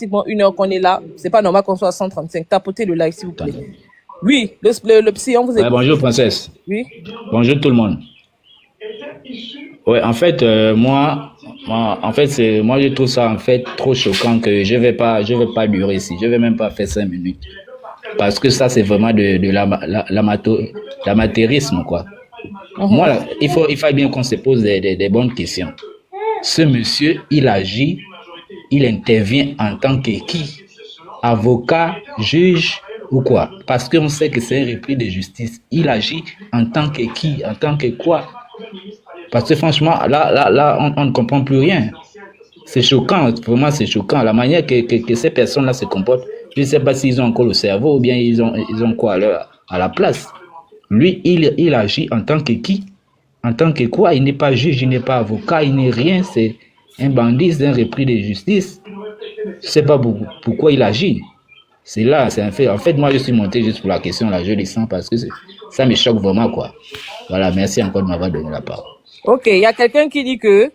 pratiquement 1 heure qu'on est là. C'est pas normal qu'on soit à 135. Tapotez le like, s'il vous plaît. Attendez. Oui, le psy, on vous écoute. Bonjour, princesse. Oui. Bonjour tout le monde. Ouais, en fait, moi, en fait, moi, je trouve ça en fait trop choquant que je vais pas durer ici. Je vais même pas faire 5 minutes. Parce que ça, c'est vraiment de l'amateurisme, quoi. Moi, là, il faut bien qu'on se pose des bonnes questions. Ce monsieur, il agit, il intervient en tant que qui? Avocat, juge ou quoi? Parce qu'on sait que c'est un repris de justice. Il agit en tant que qui? En tant que quoi? Parce que franchement, là, on ne comprend plus rien. C'est choquant, vraiment c'est choquant. La manière que ces personnes-là se comportent, je ne sais pas s'ils ont encore le cerveau ou bien ils ont quoi à la place. Lui, il agit en tant que qui? En tant que quoi? Il n'est pas juge, il n'est pas avocat, il n'est rien. C'est un bandit, c'est un repris de justice. Je ne sais pas pourquoi il agit. C'est là, c'est un fait. En fait, moi, je suis monté juste pour la question, là, je descends parce que ça me choque vraiment, quoi. Voilà, merci encore de m'avoir donné la parole. Ok, il y a quelqu'un qui dit que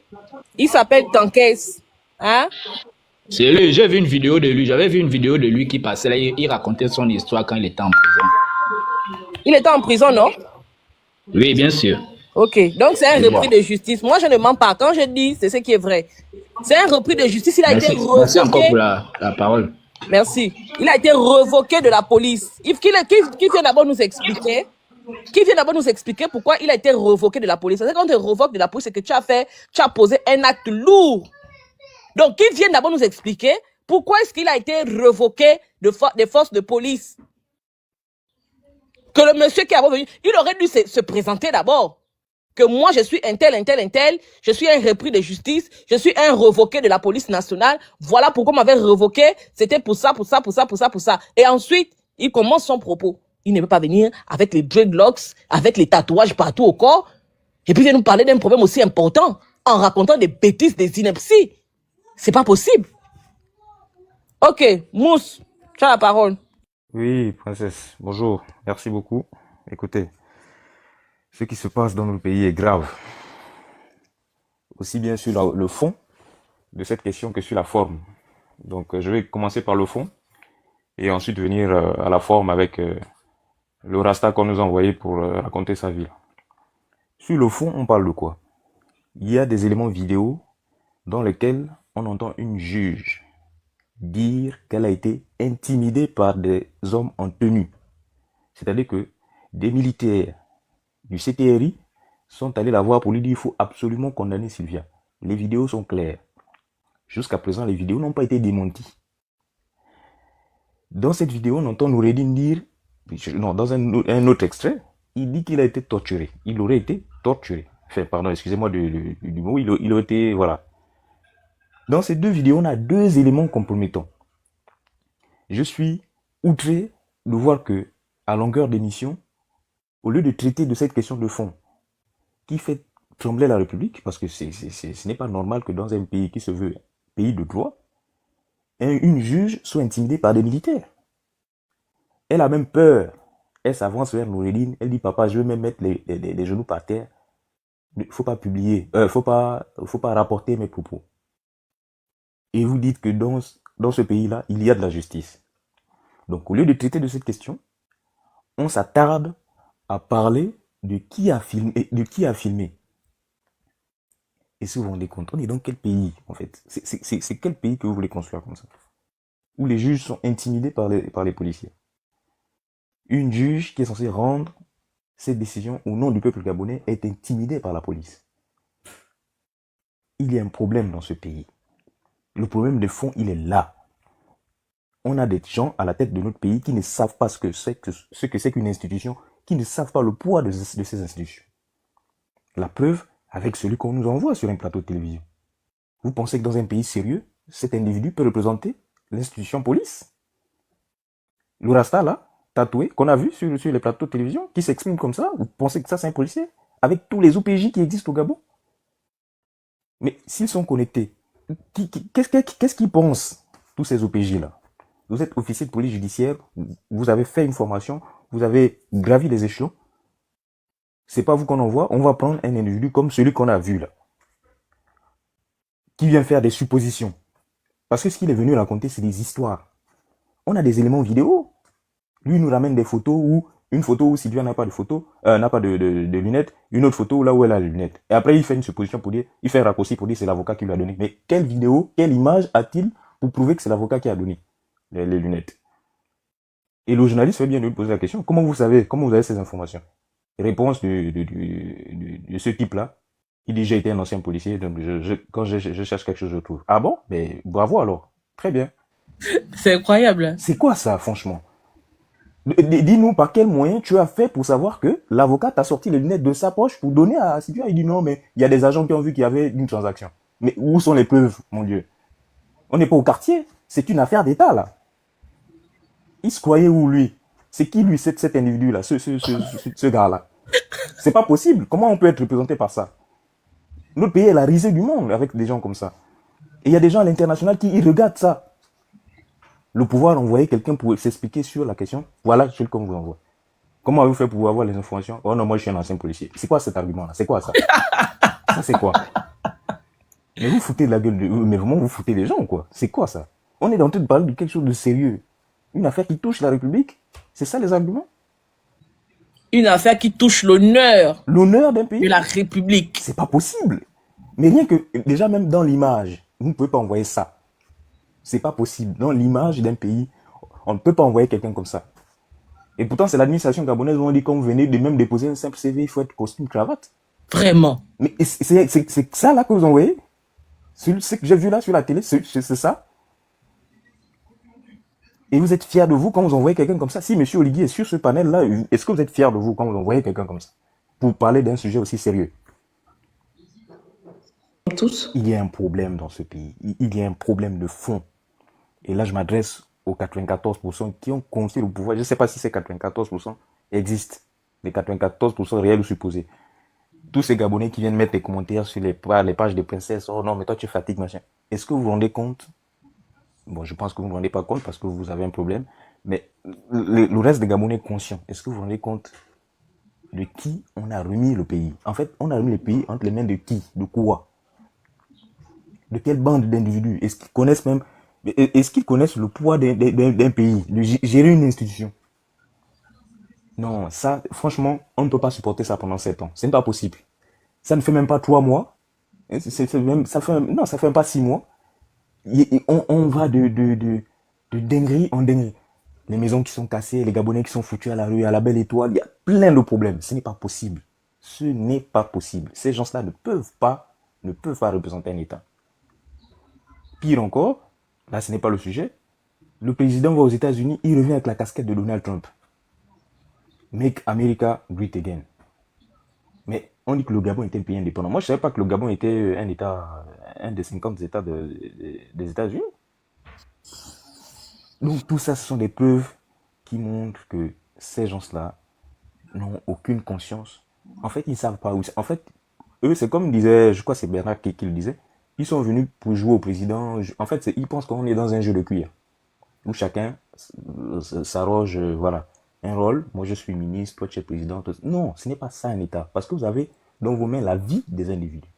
il s'appelle Tankès. Hein? C'est lui, j'ai vu une vidéo de lui, j'avais vu une vidéo de lui qui passait là, il racontait son histoire quand il était en prison. Il était en prison, non? Oui, bien sûr. Ok, donc c'est un repris de justice. Moi, je ne mens pas. Quand je dis, c'est ce qui est vrai. C'est un repris de justice. Il a été revoqué. Merci encore pour la parole. Merci. Il a été revoqué de la police. Qui vient d'abord nous expliquer? Qui vient d'abord nous expliquer pourquoi il a été revoqué de la police? Parce que quand on te revoque de la police, c'est que tu as posé un acte lourd. Donc, qui vient d'abord nous expliquer pourquoi est-ce qu'il a été revoqué des forces de police? Que le monsieur qui est venu, il aurait dû se présenter d'abord. Que moi, je suis un tel, je suis un repris de justice, je suis un revoqué de la police nationale. Voilà pourquoi on m'avait revoqué. C'était pour ça. Et ensuite, il commence son propos. Il ne veut pas venir avec les dreadlocks, avec les tatouages partout au corps. Et puis, il vient nous parler d'un problème aussi important en racontant des bêtises, des inepties. C'est pas possible. Ok, Mousse, tu as la parole. Oui, princesse, bonjour, merci beaucoup. Écoutez, ce qui se passe dans notre pays est grave. Aussi bien sur le fond de cette question que sur la forme. Donc, je vais commencer par le fond et ensuite venir à la forme avec le rasta qu'on nous a envoyé pour raconter sa vie. Sur le fond, on parle de quoi? Il y a des éléments vidéo dans lesquels on entend une juge dire qu'elle a été intimidée par des hommes en tenue. C'est-à-dire que des militaires du CTRI sont allés la voir pour lui dire qu'il faut absolument condamner Sylvia. Les vidéos sont claires. Jusqu'à présent, les vidéos n'ont pas été démenties. Dans cette vidéo, on entend Noureddine dire, non, dans un autre extrait, il dit qu'il a été torturé. Il aurait été torturé. Enfin, pardon, excusez-moi du mot, il aurait été, voilà. Dans ces deux vidéos, on a deux éléments compromettants. Je suis outré de voir que, à longueur d'émission, au lieu de traiter de cette question de fond, qui fait trembler la République, parce que ce n'est pas normal que dans un pays qui se veut pays de droit, une juge soit intimidée par des militaires. Elle a même peur. Elle s'avance vers Noureddine, elle dit, papa, je vais même mettre les genoux par terre. Il ne faut pas publier, faut pas rapporter mes propos. Et vous dites que dans ce pays-là, il y a de la justice. Donc, au lieu de traiter de cette question, on s'attarde à parler de qui a filmé. Et si vous vous rendez compte, on est dans quel pays, en fait? C'est quel pays que vous voulez construire comme ça? Où les juges sont intimidés par les policiers. Une juge qui est censée rendre cette décision au nom du peuple gabonais est intimidée par la police. Il y a un problème dans ce pays. Le problème de fond, il est là. On a des gens à la tête de notre pays qui ne savent pas ce que c'est qu'une institution, qui ne savent pas le poids de ces institutions. La preuve, avec celui qu'on nous envoie sur un plateau de télévision. Vous pensez que dans un pays sérieux, cet individu peut représenter l'institution police? Le rasta là, tatoué, qu'on a vu sur les plateaux de télévision, qui s'exprime comme ça, vous pensez que ça c'est un policier? Avec tous les OPJ qui existent au Gabon? Mais s'ils sont connectés, qu'est-ce qu'ils pensent, tous ces OPJ là? Vous êtes officier de police judiciaire, vous avez fait une formation, vous avez gravi les échelons. C'est pas vous qu'on envoie, on va prendre un individu comme celui qu'on a vu là, qui vient faire des suppositions. Parce que ce qu'il est venu raconter, c'est des histoires. On a des éléments vidéo. Lui, il nous ramène des photos où, une photo où Sylvia n'a pas de photo, n'a pas de lunettes, une autre photo là où elle a les lunettes. Et après, il fait une supposition pour dire, il fait un raccourci pour dire c'est l'avocat qui lui a donné. Mais quelle vidéo, quelle image a-t-il pour prouver que c'est l'avocat qui a donné les lunettes? Et le journaliste fait bien de lui poser la question, comment vous avez ces informations? Réponse de ce type-là. Il dit, j'ai été un ancien policier, donc quand je cherche quelque chose, je trouve. Ah bon? Mais bravo alors. Très bien. C'est incroyable. C'est quoi ça, franchement? Dis-nous par quel moyen tu as fait pour savoir que l'avocat t'a sorti les lunettes de sa poche pour donner à Sylvia. Il dit non, mais il y a des agents qui ont vu qu'il y avait une transaction. Mais où sont les preuves, mon Dieu? On n'est pas au quartier. C'est une affaire d'État, là. Il se croyait où, lui? C'est qui, lui, cet individu-là, ce gars-là? C'est pas possible. Comment on peut être représenté par ça? Notre pays est la risée du monde avec des gens comme ça. Et il y a des gens à l'international qui regardent ça. Le pouvoir envoyer quelqu'un pour s'expliquer sur la question. Voilà ce qu'on vous envoie. Comment avez-vous fait pour avoir les informations? Oh non, moi je suis un ancien policier. C'est quoi cet argument-là? C'est quoi ça? Ça c'est quoi? Mais vous foutez de la gueule mais vraiment vous foutez des gens, quoi. C'est quoi ça? On est en train de parler de quelque chose de sérieux. Une affaire qui touche la République? C'est ça les arguments? Une affaire qui touche l'honneur d'un pays? De la République. C'est pas possible. Mais rien que, déjà même dans l'image, vous ne pouvez pas envoyer ça. C'est pas possible. Dans l'image d'un pays, on ne peut pas envoyer quelqu'un comme ça. Et pourtant, c'est l'administration gabonaise où on dit quand vous venez de même déposer un simple CV, il faut être costume, cravate. Vraiment. Mais c'est ça là que vous envoyez? Ce que j'ai vu là sur la télé, c'est ça? Et vous êtes fiers de vous quand vous envoyez quelqu'un comme ça? Si M. Oligui est sur ce panel-là, est-ce que vous êtes fiers de vous quand vous envoyez quelqu'un comme ça? Pour parler d'un sujet aussi sérieux? Tous. Il y a un problème dans ce pays. Il y a un problème de fond. Et là, je m'adresse aux 94% qui ont confié le pouvoir. Je ne sais pas si ces 94% existent. Les 94% réels ou supposés. Tous ces Gabonais qui viennent mettre des commentaires sur les pages des princesses. Oh non, mais toi, tu fatigues, machin. Est-ce que vous vous rendez compte? Bon, je pense que vous ne vous rendez pas compte parce que vous avez un problème. Mais le reste des Gabonais conscients, est-ce que vous vous rendez compte de qui on a remis le pays? En fait, on a remis le pays entre les mains de qui? De quoi? De quelle bande d'individus? Est-ce qu'ils connaissent même... Est-ce qu'ils connaissent le poids d'un pays, de gérer une institution? Non, ça, franchement, on ne peut pas supporter ça pendant 7 ans. Ce n'est pas possible. Ça ne fait même pas 3 mois. Ça fait même pas 6 mois. On va de dinguerie en dinguerie. Les maisons qui sont cassées, les Gabonais qui sont foutus à la rue, à la belle étoile, il y a plein de problèmes. Ce n'est pas possible. Ce n'est pas possible. Ces gens-là ne peuvent pas représenter un État. Pire encore, là, ce n'est pas le sujet. Le président va aux États-Unis, il revient avec la casquette de Donald Trump. Make America Great Again. Mais on dit que le Gabon était un pays indépendant. Moi, je ne savais pas que le Gabon était un des 50 États des États-Unis. Donc, tout ça, ce sont des preuves qui montrent que ces gens-là n'ont aucune conscience. En fait, ils ne savent pas où. En fait, eux, c'est comme disait, je crois que c'est Bernard qui le disait, ils sont venus pour jouer au président. En fait, ils pensent qu'on est dans un jeu de cuir, où chacun s'arroge, voilà, un rôle. Moi, je suis ministre, toi, tu es président. Non, ce n'est pas ça un État. Parce que vous avez dans vos mains la vie des individus.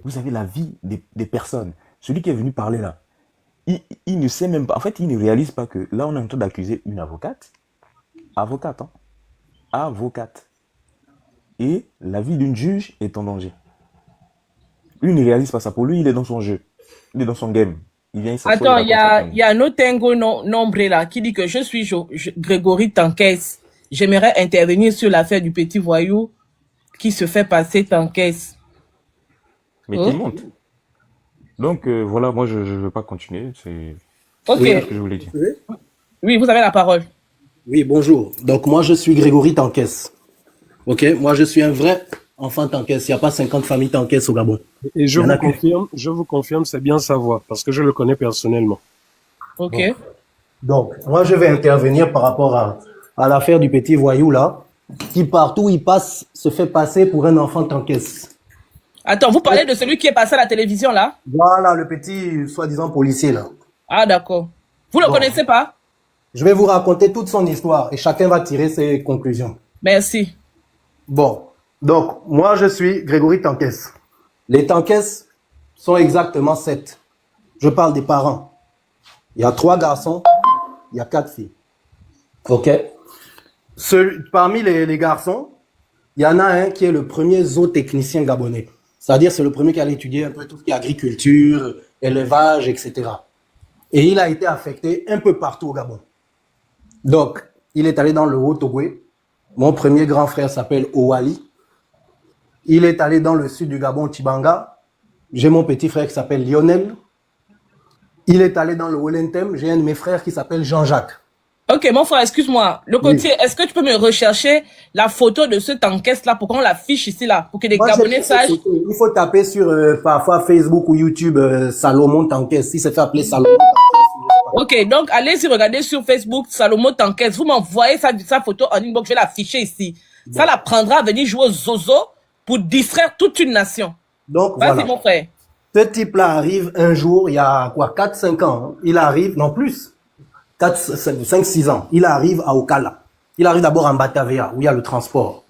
Vous avez la vie des personnes. Celui qui est venu parler là, il ne sait même pas, en fait, il ne réalise pas que là, on est en train d'accuser une avocate. Avocate. Et la vie d'une juge est en danger. Lui ne réalise pas ça. Pour lui, il est dans son jeu. Il est dans son game. Il vient Attends, il y a un autre Tengo nombre là qui dit que je suis Grégory Tankès. J'aimerais intervenir sur l'affaire du petit voyou qui se fait passer Tankès. Mais qui monte. Donc voilà, moi je ne veux pas continuer. C'est ok. Ce que je voulais dire. Oui, vous avez la parole. Oui, bonjour. Donc moi je suis Grégory Tankès. Ok, moi je suis un vrai enfant Tankès. Il n'y a pas 50 familles Tankès au Gabon. Et je vous confirme, c'est bien sa voix, parce que je le connais personnellement. Ok. Bon. Donc, moi je vais intervenir par rapport à l'affaire du petit voyou là, qui partout où il passe se fait passer pour un enfant Tankès. Attends, vous parlez de celui qui est passé à la télévision là? Voilà, le petit soi-disant policier là. Ah d'accord. Vous le connaissez pas? Je vais vous raconter toute son histoire et chacun va tirer ses conclusions. Merci. Bon, donc moi je suis Grégory Tankès. Les Tankès sont exactement 7. Je parle des parents. Il y a 3 garçons, il y a 4 filles. OK? Parmi les garçons, il y en a un qui est le premier zootechnicien gabonais. C'est-à-dire, c'est le premier qui a étudié un peu tout ce qui est agriculture, élevage, etc. Et il a été affecté un peu partout au Gabon. Donc, il est allé dans le Haut-Togoué. Mon premier grand frère s'appelle Owali. Il est allé dans le sud du Gabon, Tibanga. J'ai mon petit frère qui s'appelle Lionel. Il est allé dans le Wolentem. J'ai un de mes frères qui s'appelle Jean-Jacques. Ok, mon frère, excuse-moi. Le côté, est-ce que tu peux me rechercher la photo de ce tanquesse-là pour qu'on l'affiche ici, là, pour que les Gabonais sachent? Il faut taper sur parfois Facebook ou YouTube Salomon Tanquesse. Il se fait appeler Salomon Tanquesse. Ok, donc allez-y regarder sur Facebook Salomon Tanquesse. Vous m'envoyez sa photo en inbox, je vais l'afficher ici. Bon. Ça l'apprendra à venir jouer au zozo pour distraire toute une nation. Donc vas-y, voilà. Mon frère. Ce type-là arrive un jour, il y a quoi, 4-5 ans. Hein. Il arrive, non plus. 5-6 ans, il arrive à Okala. Il arrive d'abord en Batavia, où il y a le transport.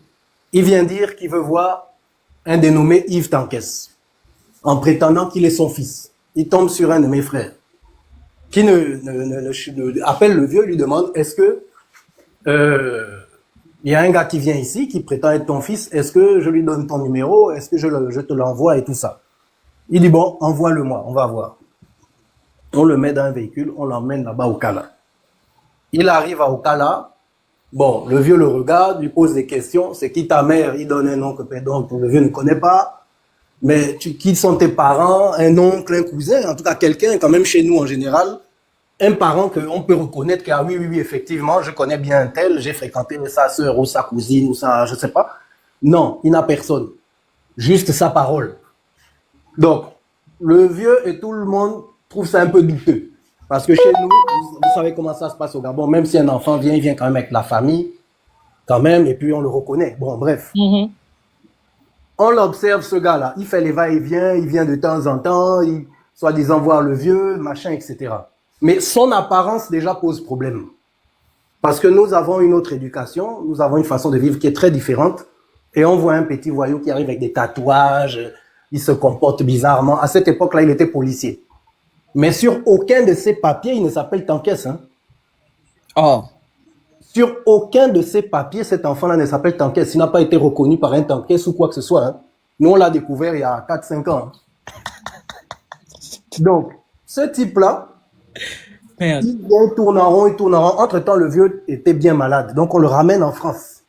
Il vient dire qu'il veut voir un dénommé Yves Tanquesse, en prétendant qu'il est son fils. Il tombe sur un de mes frères, qui appelle le vieux, lui demande, est-ce que il y a un gars qui vient ici, qui prétend être ton fils, est-ce que je lui donne ton numéro, est-ce que je te l'envoie et tout ça. Il dit, bon, envoie-le-moi, on va voir. On le met dans un véhicule, on l'emmène là-bas au Okala. Il arrive à Okala. Bon, le vieux le regarde, lui pose des questions. C'est qui ta mère? Il donne un nom que le vieux ne connaît pas. Mais qui sont tes parents? Un oncle, un cousin? En tout cas, quelqu'un, quand même chez nous en général, un parent qu'on peut reconnaître que, ah oui, effectivement, je connais bien un tel, j'ai fréquenté sa sœur ou sa cousine ou sa, je sais pas. Non, il n'a personne. Juste sa parole. Donc, le vieux et tout le monde trouve ça un peu douteux. Parce que chez nous, vous savez comment ça se passe au Gabon, même si un enfant vient, il vient quand même avec la famille, quand même, et puis on le reconnaît. Bon, bref. On l'observe, ce gars-là. Il fait les va-et-vient, il vient de temps en temps, il soi-disant voir le vieux, machin, etc. Mais son apparence déjà pose problème. Parce que nous avons une autre éducation, nous avons une façon de vivre qui est très différente, et on voit un petit voyou qui arrive avec des tatouages, il se comporte bizarrement. À cette époque-là, il était policier. Mais sur aucun de ses papiers, il ne s'appelle Tanquesse. Hein. Oh. Sur aucun de ses papiers, cet enfant-là ne s'appelle Tanquesse. Il n'a pas été reconnu par un Tanquesse ou quoi que ce soit. Hein. Nous, on l'a découvert il y a 4-5 ans. Donc, ce type-là, il vient, il tourne en rond. Entre-temps, le vieux était bien malade. Donc, on le ramène en France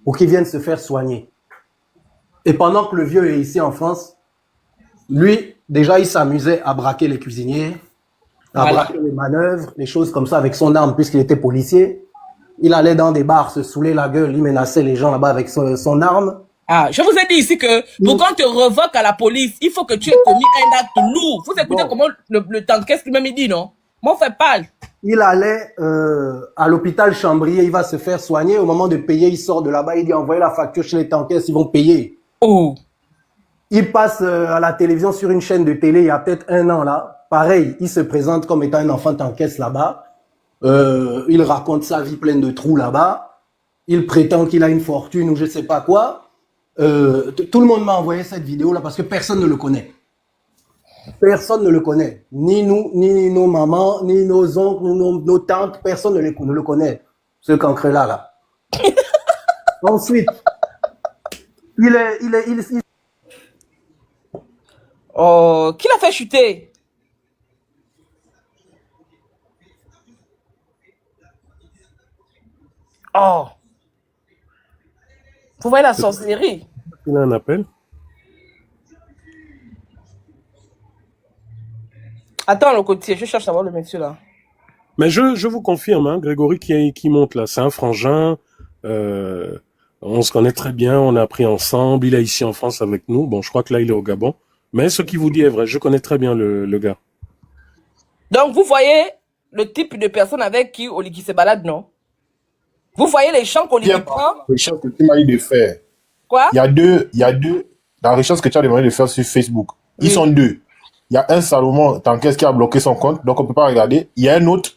pour qu'il vienne se faire soigner. Et pendant que le vieux est ici en France, lui, déjà, il s'amusait à braquer les cuisiniers, à braquer les manœuvres, les choses comme ça avec son arme, puisqu'il était policier. Il allait dans des bars se saouler la gueule, il menaçait les gens là-bas avec son arme. Ah, je vous ai dit ici que pour qu'on te revoque à la police, il faut que tu aies commis un acte lourd. Vous écoutez comment le Tanquesse lui-même il dit, non? Mon frère parle. Il allait à l'hôpital Chambrier, il va se faire soigner. Au moment de payer, il sort de là-bas, il dit envoyez la facture chez les Tanquesses, ils vont payer. Oh. Il passe à la télévision sur une chaîne de télé il y a peut-être 1 an là. Pareil, il se présente comme étant un enfant Tanquesse là-bas. Il raconte sa vie pleine de trous là-bas. Il prétend qu'il a une fortune ou je sais pas quoi. Tout le monde m'a envoyé cette vidéo là parce que personne ne le connaît. Personne ne le connaît. Ni nous, ni nos mamans, ni nos oncles, ni nos tantes. Personne ne le connaît. Ce cancre là. Ensuite, il Oh, qui l'a fait chuter? Oh. Vous voyez la sorcellerie? Il a un appel. Attends, le côté, je cherche à voir le monsieur là. Mais je vous confirme, hein, Grégory qui monte là, c'est un frangin. On se connaît très bien, on a appris ensemble. Il est ici en France avec nous. Bon, je crois que là, il est au Gabon. Mais ce qu'il vous dit est vrai. Je connais très bien le gars. Donc, vous voyez le type de personne avec qui Oliki se balade, non? Vous voyez les champs qu'Oliki prend? La recherche que tu m'as dit de faire. Quoi? Il y a deux. La recherche que tu as demandé de faire sur Facebook. Ils sont 2. Il y a un Salomon Tanquesse qui a bloqué son compte, donc on ne peut pas regarder. Il y a un autre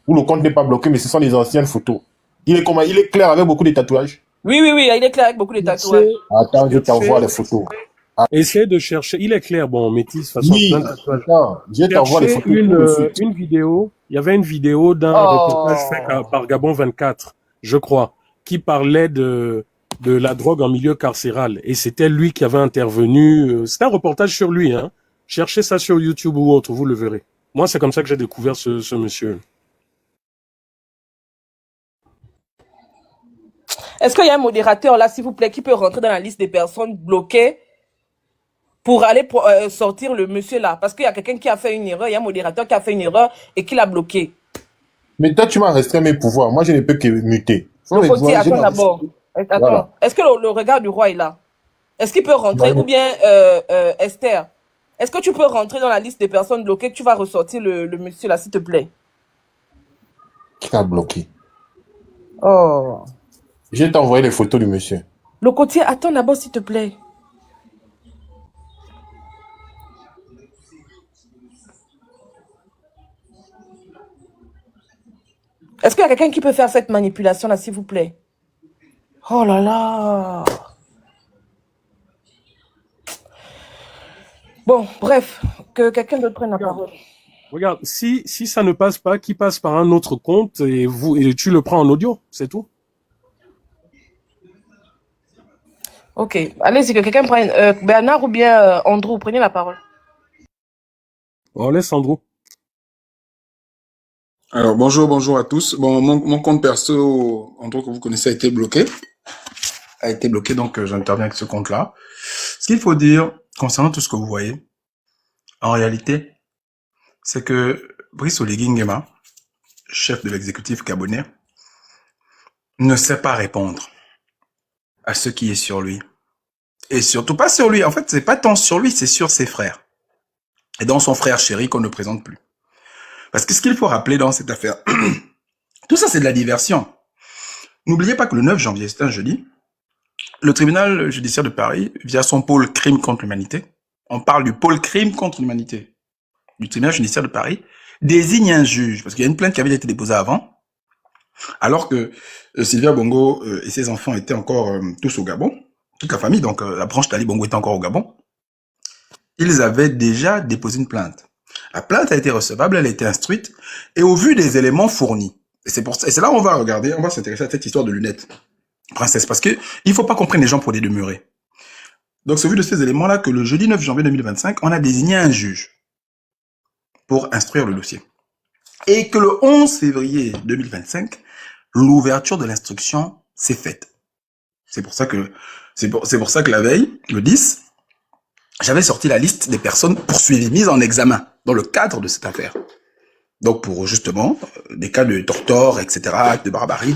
où le compte n'est pas bloqué, mais ce sont les anciennes photos. Il est comment? Il est clair avec beaucoup de tatouages. Oui, il est clair avec beaucoup de tatouages. Attends, je t'envoie les photos. Essayez de chercher. Il est clair, bon, métis, façon Oui, plein de tatouages. je t'envoie les Cherchez photos tout de suite. une vidéo. Il y avait une vidéo d'un reportage fait par Gabon 24, je crois, qui parlait de la drogue en milieu carcéral. Et c'était lui qui avait intervenu. C'était un reportage sur lui, hein. Cherchez ça sur YouTube ou autre, vous le verrez. Moi, c'est comme ça que j'ai découvert ce monsieur. Est-ce qu'il y a un modérateur là, s'il vous plaît, qui peut rentrer dans la liste des personnes bloquées pour aller sortir le monsieur là? Parce qu'il y a quelqu'un qui a fait une erreur, il y a un modérateur qui a fait une erreur et qui l'a bloqué. Mais toi, tu m'as restreint mes pouvoirs. Moi, je ne peux que muter. Le côté, attends d'abord. Attends. Voilà. Est-ce que le regard du roi est là? Est-ce qu'il peut rentrer? Ou bien Esther, est-ce que tu peux rentrer dans la liste des personnes bloquées, que tu vas ressortir le monsieur là, s'il te plaît? Qui t'a bloqué? Oh. Je vais t'envoyer les photos du monsieur. Le côté, attends d'abord, s'il te plaît. Est-ce qu'il y a quelqu'un qui peut faire cette manipulation là, s'il vous plaît? Oh là là. Bon, bref, que quelqu'un d'autre prenne la parole. Regarde, si ça ne passe pas, qu'il passe par un autre compte et tu le prends en audio, c'est tout. Ok, allez-y, que quelqu'un prenne. Bernard ou bien Andrew, prenez la parole. On laisse Andrew. Alors, bonjour à tous. Bon, mon compte perso, Andrew, que vous connaissez, a été bloqué. Donc j'interviens avec ce compte-là. Ce qu'il faut dire concernant tout ce que vous voyez, en réalité, c'est que Brice Oligui Nguema, chef de l'exécutif gabonais, ne sait pas répondre à ce qui est sur lui. Et surtout pas sur lui. En fait, c'est pas tant sur lui, c'est sur ses frères. Et dans son frère chéri qu'on ne présente plus. Parce que ce qu'il faut rappeler dans cette affaire, tout ça c'est de la diversion. N'oubliez pas que le 9 janvier, c'est un jeudi, le tribunal judiciaire de Paris, via son pôle crime contre l'humanité, on parle du pôle crime contre l'humanité, du tribunal judiciaire de Paris, désigne un juge, parce qu'il y a une plainte qui avait été déposée avant, alors que Sylvia Bongo et ses enfants étaient encore tous au Gabon, toute la famille, donc la branche d'Ali Bongo était encore au Gabon, ils avaient déjà déposé une plainte. La plainte a été recevable, elle a été instruite, et au vu des éléments fournis, et c'est là où on va regarder, on va s'intéresser à cette histoire de lunettes, princesse, parce que il faut pas qu'on prenne les gens pour des demeurés. Donc c'est au vu de ces éléments-là que le jeudi 9 janvier 2025, on a désigné un juge pour instruire le dossier. Et que le 11 février 2025, l'ouverture de l'instruction s'est faite. C'est pour ça que la veille, le 10, j'avais sorti la liste des personnes poursuivies, mises en examen dans le cadre de cette affaire. Donc pour justement des cas de torture, etc., actes de barbarie,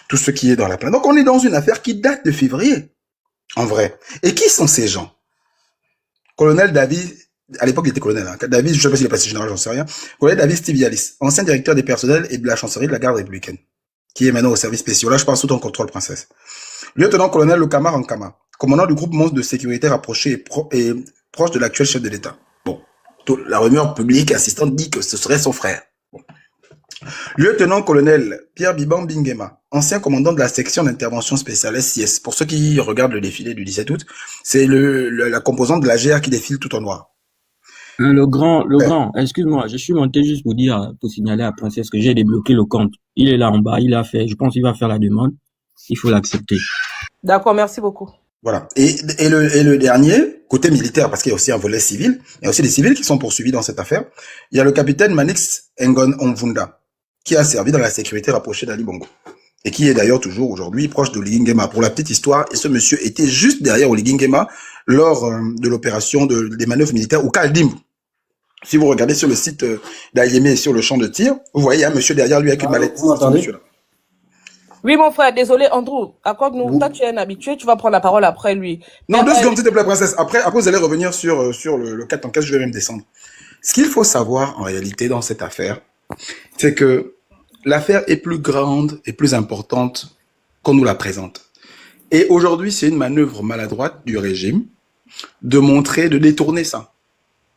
tout ce qui est dans la plainte. Donc on est dans une affaire qui date de février, en vrai. Et qui sont ces gens? Colonel David, à l'époque il était colonel, hein. David, je sais pas s'il est passé général, j'en sais rien. Colonel David Stivialis, ancien directeur des personnels et de la chancellerie de la garde républicaine, qui est maintenant au service spécial. Là je pense sous ton contrôle, princesse. Lieutenant-colonel Lokama Rankama, commandant du groupe monstre de sécurité rapproché et proche de l'actuel chef de l'État. Bon, la rumeur publique assistante dit que ce serait son frère. Bon. Lieutenant-colonel Pierre Biban Bingema, ancien commandant de la section d'intervention spéciale SIS. Pour ceux qui regardent le défilé du 17 août, c'est la composante de la GR qui défile tout en noir. Le grand, excuse-moi, je suis monté juste pour dire, pour signaler à Princesse que j'ai débloqué le compte. Il est là en bas, il a fait, je pense qu'il va faire la demande. Il faut l'accepter. D'accord, merci beaucoup. Voilà. Et le dernier, côté militaire, parce qu'il y a aussi un volet civil, il y a aussi des civils qui sont poursuivis dans cette affaire. Il y a le capitaine Manix Ngon Omvunda, qui a servi dans la sécurité rapprochée d'Ali Bongo. Et qui est d'ailleurs toujours aujourd'hui proche d'Oligui Nguema. Pour la petite histoire, et ce monsieur était juste derrière Oligui Nguema lors de l'opération des manœuvres militaires au Kaldim. Si vous regardez sur le site d'Ayémé sur le champ de tir, vous voyez un monsieur derrière lui avec une mallette. Vous m'entendez? Oui, mon frère, désolé, Andrew. Accorde-nous, toi, tu es un habitué, tu vas prendre la parole après lui. Non, 2 secondes, s'il te plaît, princesse. Après, vous allez revenir sur le 4 en 4, je vais même descendre. Ce qu'il faut savoir, en réalité, dans cette affaire, c'est que l'affaire est plus grande et plus importante qu'on nous la présente. Et aujourd'hui, c'est une manœuvre maladroite du régime de détourner ça.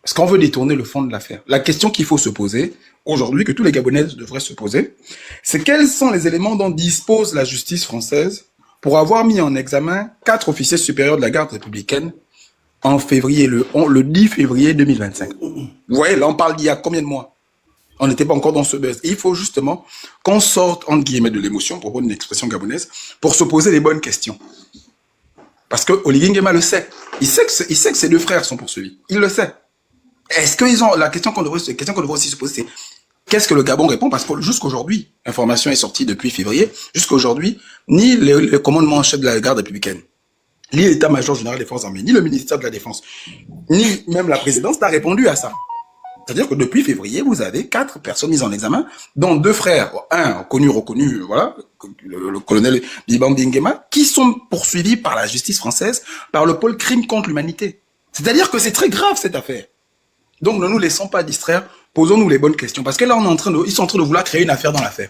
Parce qu'on veut détourner le fond de l'affaire. La question qu'il faut se poser, aujourd'hui, que tous les Gabonais devraient se poser, c'est quels sont les éléments dont dispose la justice française pour avoir mis en examen 4 officiers supérieurs de la garde républicaine en février, le 10 février 2025. Vous voyez, là, on parle d'il y a combien de mois? On n'était pas encore dans ce buzz. Et il faut justement qu'on sorte, entre guillemets, de l'émotion, pour prendre une expression gabonaise, pour se poser les bonnes questions. Parce que Oligui Nguema le sait. Il sait que ses deux frères sont poursuivis. Il le sait. Est-ce qu'ils ont, la question qu'on devrait aussi se poser, c'est qu'est-ce que le Gabon répond? Parce que jusqu'aujourd'hui, l'information est sortie depuis février, jusqu'aujourd'hui, ni le commandement en chef de la garde républicaine, ni l'état-major général des forces armées, ni le ministère de la Défense, ni même la présidence n'a répondu à ça. C'est-à-dire que depuis février, vous avez 4 personnes mises en examen, dont 2 frères, un reconnu, voilà, le colonel Bibambi Nguema, qui sont poursuivis par la justice française, par le pôle crime contre l'humanité. C'est-à-dire que c'est très grave cette affaire. Donc ne nous laissons pas distraire, posons-nous les bonnes questions. Parce que là, ils sont en train de vouloir créer une affaire dans l'affaire,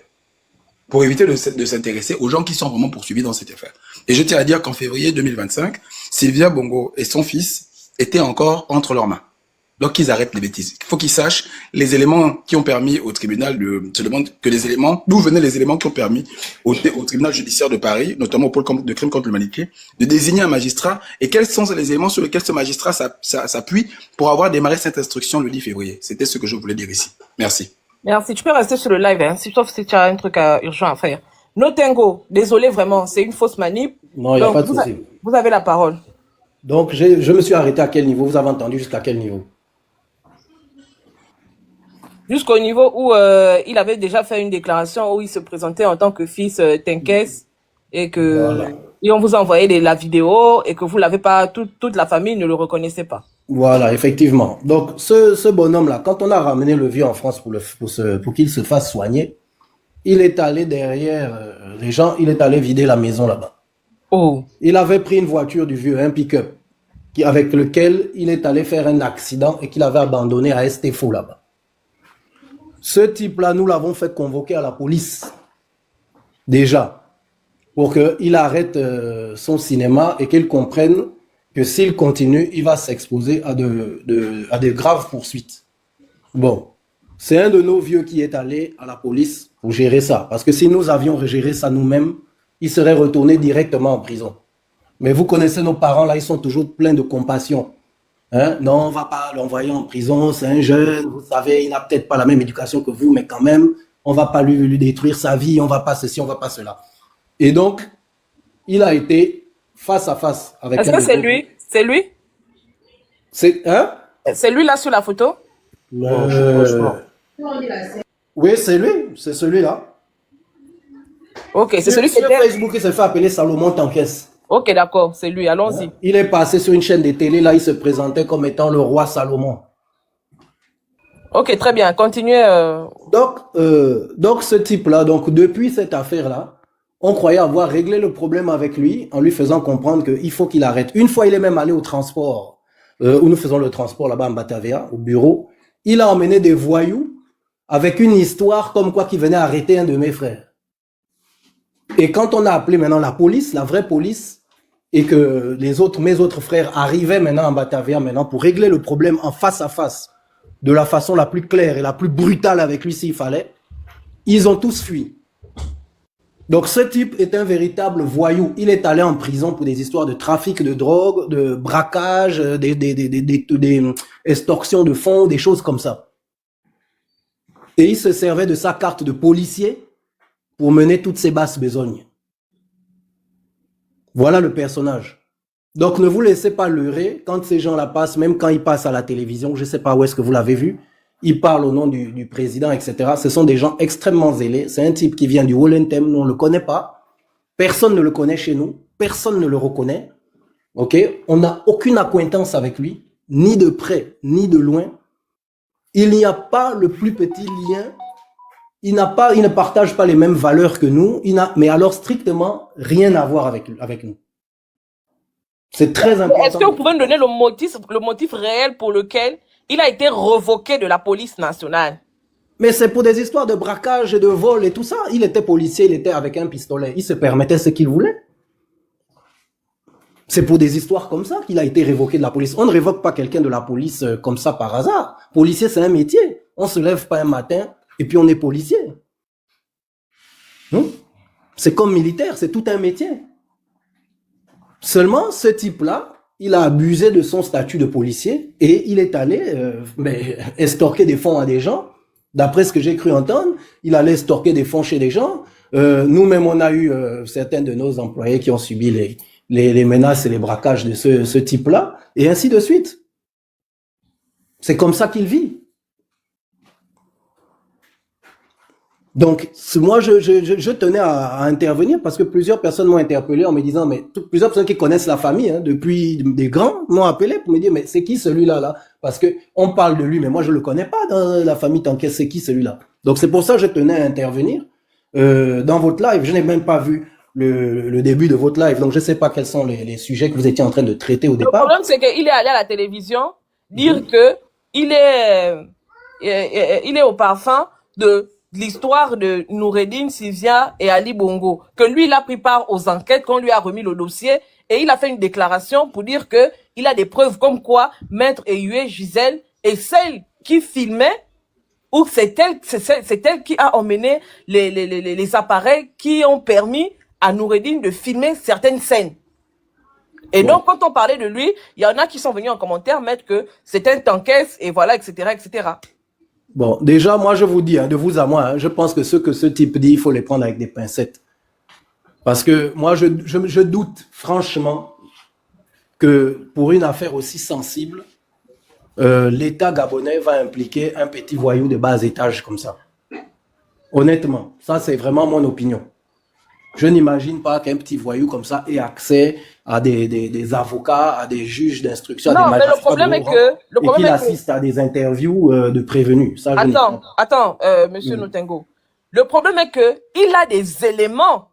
pour éviter de s'intéresser aux gens qui sont vraiment poursuivis dans cette affaire. Et je tiens à dire qu'en février 2025, Sylvia Bongo et son fils étaient encore entre leurs mains. Donc qu'ils arrêtent les bêtises. Il faut qu'ils sachent les éléments qui ont permis au tribunal se demande que les éléments, d'où venaient les éléments qui ont permis au tribunal judiciaire de Paris, notamment au pôle de crime contre l'humanité, de désigner un magistrat, et quels sont les éléments sur lesquels ce magistrat s'appuie pour avoir démarré cette instruction le 10 février. C'était ce que je voulais dire ici. Merci. Merci. Tu peux rester sur le live, hein, sauf si tu as un truc urgent à faire. Notengo, désolé vraiment, c'est une fausse manip. Non, il n'y a pas de souci. Vous avez la parole. Donc, je me suis arrêté à quel niveau? Vous avez entendu jusqu'à quel niveau? Jusqu'au niveau où il avait déjà fait une déclaration où il se présentait en tant que fils Tenkes et que Voilà. et on vous a envoyé la vidéo et que vous l'avez pas, toute la famille ne le reconnaissait pas. Voilà, effectivement. Donc, ce bonhomme-là, quand on a ramené le vieux en France pour qu'il se fasse soigner, il est allé derrière les gens, il est allé vider la maison là-bas. Oh. Il avait pris une voiture du vieux, un pick-up, avec lequel il est allé faire un accident et qu'il avait abandonné à Estefo là-bas. Ce type-là, nous l'avons fait convoquer à la police, déjà, pour qu'il arrête son cinéma et qu'il comprenne que s'il continue, il va s'exposer à de graves poursuites. Bon, c'est un de nos vieux qui est allé à la police pour gérer ça. Parce que si nous avions géré ça nous-mêmes, il serait retourné directement en prison. Mais vous connaissez nos parents, là, ils sont toujours pleins de compassion. Hein? Non, on ne va pas l'envoyer en prison, c'est un jeune, vous savez, il n'a peut-être pas la même éducation que vous, mais quand même, on ne va pas lui détruire sa vie, on ne va pas ceci, on ne va pas cela. Et donc, il a été face à face avec... Est-ce que c'est lui? C'est lui? Hein? C'est lui là sur la photo? Oui, c'est lui, c'est celui-là. Ok, c'est celui qui sur était... Facebook, il s'est fait appeler Salomon Tankes. Ok, d'accord, c'est lui, allons-y. Il est passé sur une chaîne de télé, là, il se présentait comme étant le roi Salomon. Ok, très bien, continuez. Donc ce type-là, donc depuis cette affaire-là, on croyait avoir réglé le problème avec lui en lui faisant comprendre qu'il faut qu'il arrête. Une fois, il est même allé au transport, où nous faisons le transport là-bas en Batavia, au bureau. Il a emmené des voyous avec une histoire comme quoi qu'il venait arrêter un de mes frères. Et quand on a appelé maintenant la police, la vraie police, et que mes autres frères arrivaient maintenant en Batavia maintenant pour régler le problème en face à face, de la façon la plus claire et la plus brutale avec lui s'il fallait, ils ont tous fui. Donc ce type est un véritable voyou. Il est allé en prison pour des histoires de trafic de drogue, de braquage, des extorsions de fonds, des choses comme ça. Et il se servait de sa carte de policier pour mener toutes ces basses besognes. Voilà le personnage. Donc ne vous laissez pas leurrer quand ces gens-là passent, même quand ils passent à la télévision, je ne sais pas où est-ce que vous l'avez vu, ils parlent au nom du président, etc. Ce sont des gens extrêmement zélés. C'est un type qui vient du Wollentem, nous on ne le connaît pas. Personne ne le connaît chez nous. Personne ne le reconnaît. Ok? On n'a aucune acquaintance avec lui, ni de près, ni de loin. Il n'y a pas le plus petit lien. Il ne partage pas les mêmes valeurs que nous. Mais alors strictement rien à voir avec nous. C'est très important. Est-ce que vous pouvez me donner le motif réel pour lequel il a été revoqué de la police nationale? Mais c'est pour des histoires de braquage et de vol et tout ça. Il était policier, il était avec un pistolet. Il se permettait ce qu'il voulait. C'est pour des histoires comme ça qu'il a été révoqué de la police. On ne révoque pas quelqu'un de la police comme ça par hasard. Policier, c'est un métier. On se lève pas un matin et puis on est policier. C'est comme militaire, c'est tout un métier. Seulement, ce type-là, il a abusé de son statut de policier et il est allé estorquer des fonds à des gens. D'après ce que j'ai cru entendre, il allait estorquer des fonds chez des gens. Nous-mêmes, on a eu certains de nos employés qui ont subi les menaces et les braquages de ce type-là, et ainsi de suite. C'est comme ça qu'il vit. Donc, moi, je tenais à intervenir parce que plusieurs personnes m'ont interpellé en me disant, mais plusieurs personnes qui connaissent la famille, hein, depuis des grands, m'ont appelé pour me dire, mais c'est qui celui-là, là? Parce que on parle de lui, mais moi, je le connais pas dans la famille tant qu'est-ce c'est qui celui-là. Donc, c'est pour ça que je tenais à intervenir, dans votre live. Je n'ai même pas vu le début de votre live. Donc, je sais pas quels sont les sujets que vous étiez en train de traiter au Le départ. problème, c'est qu'il est allé à la télévision dire que il est au parfum de l'histoire de Noureddine Sivia et Ali Bongo, que lui, il a pris part aux enquêtes, qu'on lui a remis le dossier, et il a fait une déclaration pour dire que il a des preuves comme quoi Maître Eyue, Gisèle, et celle qui filmait, ou c'est elle qui a emmené les appareils qui ont permis à Noureddine de filmer certaines scènes. Et donc, quand on parlait de lui, il y en a qui sont venus en commentaire mettre que c'est un tanquès, et voilà, etc., etc. Bon, déjà, moi, je vous dis, hein, de vous à moi, hein, je pense que ce type dit, il faut les prendre avec des pincettes. Parce que moi, je doute franchement que pour une affaire aussi sensible, l'État gabonais va impliquer un petit voyou de bas étage comme ça. Honnêtement, ça, c'est vraiment mon opinion. Je n'imagine pas qu'un petit voyou comme ça ait accès à des avocats, à des juges d'instruction, à des magistrats. Non, mais le problème est que... et qu'il assiste à des interviews de prévenus. Ça, Attends, monsieur Notengo. Le problème est que il a des éléments,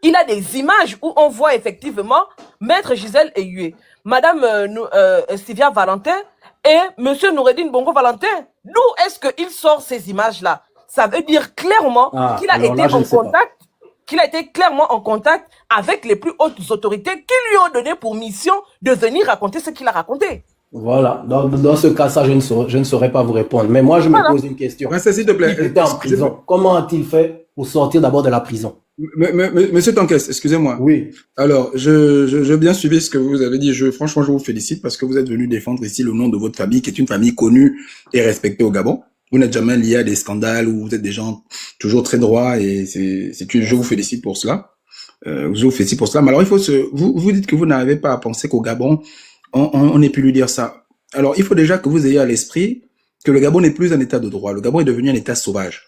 il a des images où on voit effectivement Maître Gisèle Eyue, Madame Sylvia Valentin et Monsieur Noureddine Bongo Valentin. D'où est-ce qu'il sort ces images-là? Ça veut dire clairement qu'il a été en contact. Qu'il a été clairement en contact avec les plus hautes autorités qui lui ont donné pour mission de venir raconter ce qu'il a raconté. Voilà. Dans ce cas, ça, je ne saurais pas vous répondre. Mais moi, je me pose une question. S'il te plaît. Il était en prison. Comment a-t-il fait pour sortir d'abord de la prison? Monsieur Tankès, excusez-moi. Oui. Alors, je bien suivi ce que vous avez dit. Franchement, je vous félicite parce que vous êtes venu défendre ici le nom de votre famille, qui est une famille connue et respectée au Gabon. Vous n'êtes jamais lié à des scandales où vous êtes des gens toujours très droits et je vous félicite pour cela. Je vous félicite pour cela. Mais alors, vous dites que vous n'arrivez pas à penser qu'au Gabon, on ait pu lui dire ça. Alors, il faut déjà que vous ayez à l'esprit que le Gabon n'est plus un état de droit. Le Gabon est devenu un état sauvage.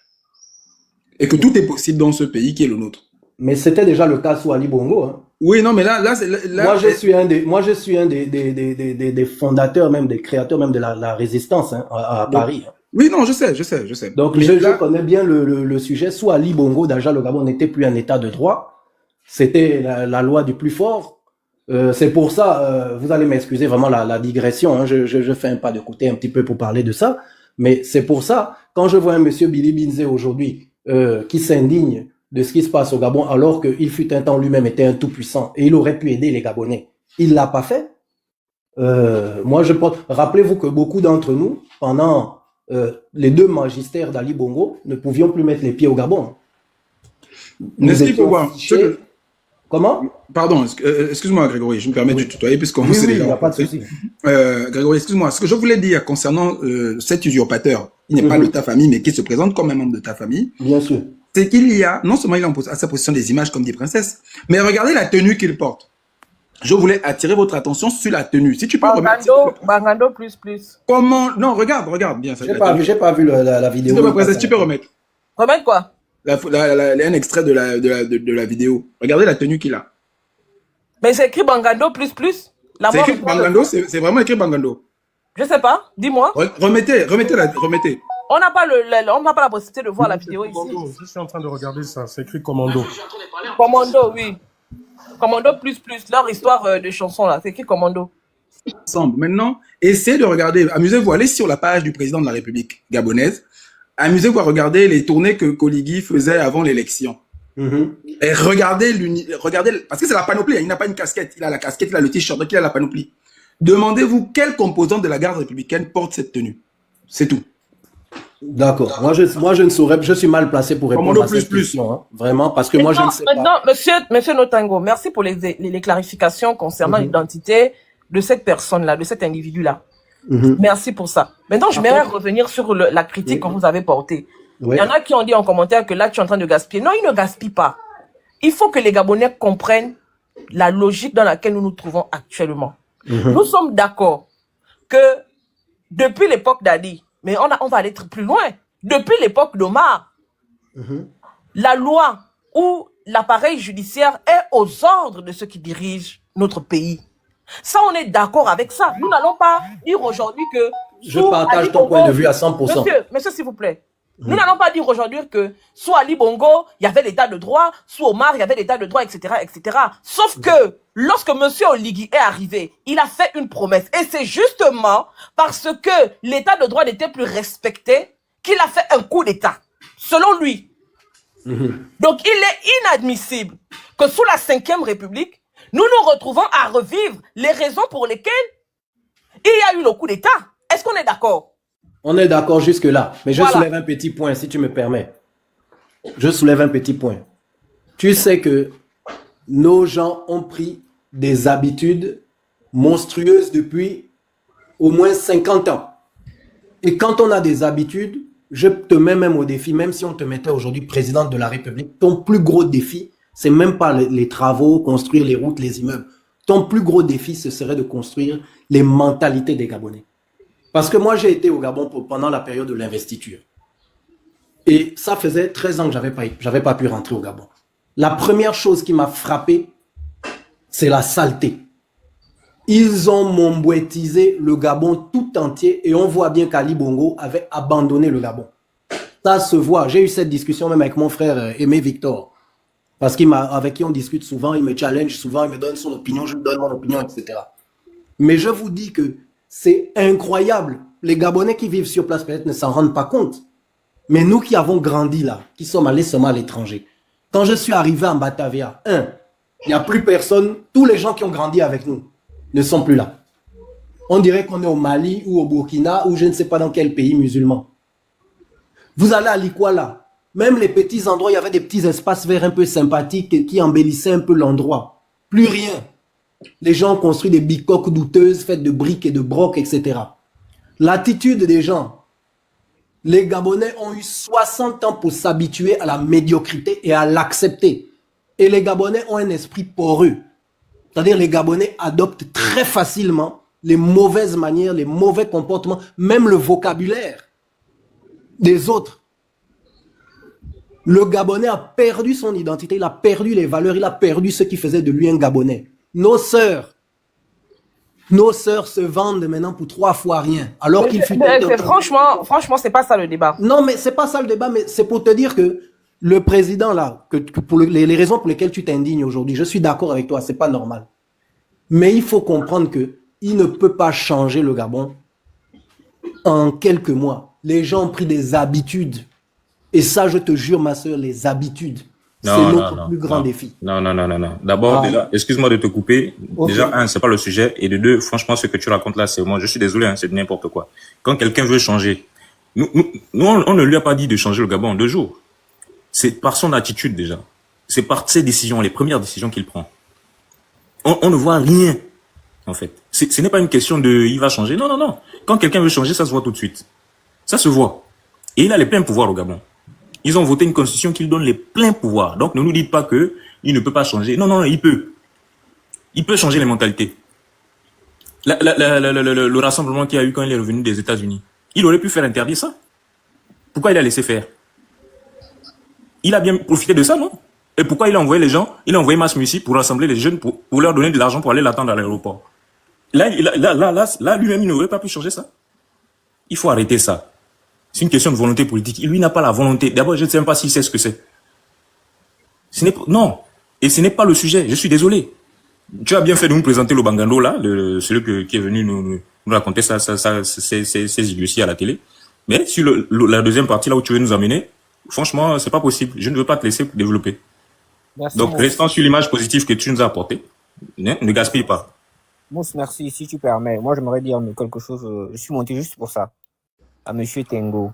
Et que tout est possible dans ce pays qui est le nôtre. Mais c'était déjà le cas sous Ali Bongo, hein. Oui, non, mais là, moi, je suis un des fondateurs, même des créateurs, même de la résistance, hein, à Paris. Oui, non, je sais. Donc, je connais bien le sujet. Sous Ali Bongo, déjà, le Gabon n'était plus un état de droit. C'était la loi du plus fort. C'est pour ça, vous allez m'excuser vraiment la digression, hein, je fais un pas de côté un petit peu pour parler de ça. Mais c'est pour ça, quand je vois un monsieur Billy Binze aujourd'hui, qui s'indigne de ce qui se passe au Gabon, alors qu'il fut un temps lui-même était un tout-puissant et il aurait pu aider les Gabonais. Il l'a pas fait. Moi, je pense, rappelez-vous que beaucoup d'entre nous, pendant les 2 magistères d'Ali Bongo, ne pouvions plus mettre les pieds au Gabon. N'est-ce qu'il faut voir? Comment? Pardon, excuse-moi Grégory, je me permets de tutoyer puisqu'on oui, s'est il n'y a pas de souci. Grégory, excuse-moi, ce que je voulais dire concernant cet usurpateur, il n'est pas de ta famille, mais qui se présente comme un membre de ta famille. Bien sûr. C'est qu'il y a, non seulement il a à sa position des images comme des princesses, mais regardez la tenue qu'il porte. Je voulais attirer votre attention sur la tenue. Si tu peux remettre... Bangando plus. Comment... Non, regarde bien. J'ai pas vu la vidéo. Tu peux remettre. Remettre quoi? Un extrait de la vidéo. Regardez la tenue qu'il a. Mais c'est écrit Bangando plus. C'est écrit Bangando, c'est vraiment écrit Bangando. Je sais pas, dis-moi. Remettez. On n'a pas la possibilité de voir la vidéo ici. Je suis en train de regarder ça, c'est écrit Commando. Commando, oui. Commando plus, leur histoire de chanson là, c'est écrit Commando. Ensemble. Maintenant, essayez de regarder, amusez-vous, allez sur la page du président de la République gabonaise, amusez-vous à regarder les tournées que Koligui faisait avant l'élection. Et regardez, parce que c'est la panoplie, il n'a pas une casquette, il a la casquette, il a le t-shirt, donc il a la panoplie. Demandez-vous quel composant de la garde républicaine porte cette tenue. C'est tout. D'accord. Moi, je ne saurais, je suis mal placé pour répondre à cette question, hein. Vraiment, parce que moi, je ne sais pas. Maintenant, monsieur Notengo, merci pour les clarifications concernant l'identité de cette personne-là, de cet individu-là. Mhm. Merci pour ça. Maintenant, je Après, vais revenir sur la critique que oui, vous avez portée. Il oui. y en a qui ont dit en commentaire que là, tu es en train de gaspiller. Non, il ne gaspille pas. Il faut que les Gabonais comprennent la logique dans laquelle nous nous trouvons actuellement. Mhm. Nous sommes d'accord que depuis l'époque d'Adi, mais on va aller plus loin, depuis l'époque d'Omar, Mhm. la loi ou l'appareil judiciaire est aux ordres de ceux qui dirigent notre pays. Ça, on est d'accord avec ça. Nous n'allons pas dire aujourd'hui que Je sous partage Ali ton point de Bongo, vue à 100%. monsieur, s'il vous plaît. Nous n'allons pas dire aujourd'hui que sous Ali Bongo, il y avait l'état de droit, sous Omar, il y avait l'état de droit, etc., etc. Sauf que lorsque monsieur Oligui est arrivé, il a fait une promesse. Et c'est justement parce que l'état de droit n'était plus respecté qu'il a fait un coup d'état. Selon lui. Mhm. Donc, il est inadmissible que sous la 5e République, nous nous retrouvons à revivre les raisons pour lesquelles il y a eu le coup d'État. Est-ce qu'on est d'accord? On est d'accord jusque-là. Mais je Voilà. soulève un petit point, si tu me permets. Je soulève un petit point. Tu sais que nos gens ont pris des habitudes monstrueuses depuis au moins 50 ans. Et quand on a des habitudes, je te mets même au défi, même si on te mettait aujourd'hui président de la République, ton plus gros défi, c'est même pas les travaux, construire les routes, les immeubles. Ton plus gros défi, ce serait de construire les mentalités des Gabonais. Parce que moi, j'ai été au Gabon pendant la période de l'investiture. Et ça faisait 13 ans que j'avais pas pu rentrer au Gabon. La première chose qui m'a frappé, c'est la saleté. Ils ont mombouettisé le Gabon tout entier et on voit bien qu'Ali Bongo avait abandonné le Gabon. Ça se voit. J'ai eu cette discussion même avec mon frère Aimé Victor. Parce avec qui on discute souvent, il me challenge souvent, il me donne son opinion, je lui donne mon opinion, etc. Mais je vous dis que c'est incroyable. Les Gabonais qui vivent sur place peut-être ne s'en rendent pas compte. Mais nous qui avons grandi là, qui sommes allés seulement à l'étranger, quand je suis arrivé en Batavia, il n'y a plus personne, tous les gens qui ont grandi avec nous ne sont plus là. On dirait qu'on est au Mali ou au Burkina ou je ne sais pas dans quel pays musulman. Vous allez à Likwala, même les petits endroits, il y avait des petits espaces verts un peu sympathiques qui embellissaient un peu l'endroit. Plus rien. Les gens ont construit des bicoques douteuses faites de briques et de brocs, etc. L'attitude des gens. Les Gabonais ont eu 60 ans pour s'habituer à la médiocrité et à l'accepter. Et les Gabonais ont un esprit poreux. C'est-à-dire les Gabonais adoptent très facilement les mauvaises manières, les mauvais comportements, même le vocabulaire des autres. Le Gabonais a perdu son identité, il a perdu les valeurs, il a perdu ce qui faisait de lui un Gabonais. Nos sœurs se vendent maintenant pour 3 fois rien. Alors qu'il fut franchement, c'est pas ça le débat. Non, mais c'est pas ça le débat, mais c'est pour te dire que le président là, que pour les raisons pour lesquelles tu t'indignes aujourd'hui, je suis d'accord avec toi, c'est pas normal. Mais il faut comprendre que il ne peut pas changer le Gabon en quelques mois. Les gens ont pris des habitudes. Et ça, je te jure, ma soeur, les habitudes. C'est notre plus grand défi. Non. D'abord, déjà, excuse-moi de te couper. Okay. Déjà, c'est pas le sujet. Et de deux, franchement, ce que tu racontes là, c'est moi, je suis désolé, c'est n'importe quoi. Quand quelqu'un veut changer, nous, on ne lui a pas dit de changer le Gabon en 2 jours. C'est par son attitude, déjà. C'est par ses décisions, les premières décisions qu'il prend. On ne voit rien, en fait. Ce n'est pas une question de, il va changer. Non. Quand quelqu'un veut changer, ça se voit tout de suite. Ça se voit. Et il a les pleins pouvoirs au Gabon. Ils ont voté une constitution qui lui donne les pleins pouvoirs. Donc, ne nous dites pas que il ne peut pas changer. Non, il peut. Il peut changer les mentalités. Le rassemblement qu'il y a eu quand il est revenu des États-Unis, il aurait pu faire interdire ça. Pourquoi il a laissé faire? Il a bien profité de ça, non? Et pourquoi il a envoyé les gens? Il a envoyé Mass Mussi pour rassembler les jeunes, pour leur donner de l'argent pour aller l'attendre à l'aéroport. Là, lui-même, il n'aurait pas pu changer ça. Il faut arrêter ça. C'est une question de volonté politique. Lui n'a pas la volonté. D'abord, je ne sais même pas s'il sait ce que c'est. Non. Et ce n'est pas le sujet. Je suis désolé. Tu as bien fait de nous présenter le Bangando, là, celui qui est venu nous raconter ces idioties à la télé. Mais sur la deuxième partie, là où tu veux nous amener, franchement, c'est pas possible. Je ne veux pas te laisser développer. Merci, donc, restons sur l'image positive que tu nous as apportée. Ne gaspille pas. Mousse, merci. Si tu permets, moi, j'aimerais dire quelque chose. Je suis monté juste pour ça. À Monsieur Tengo.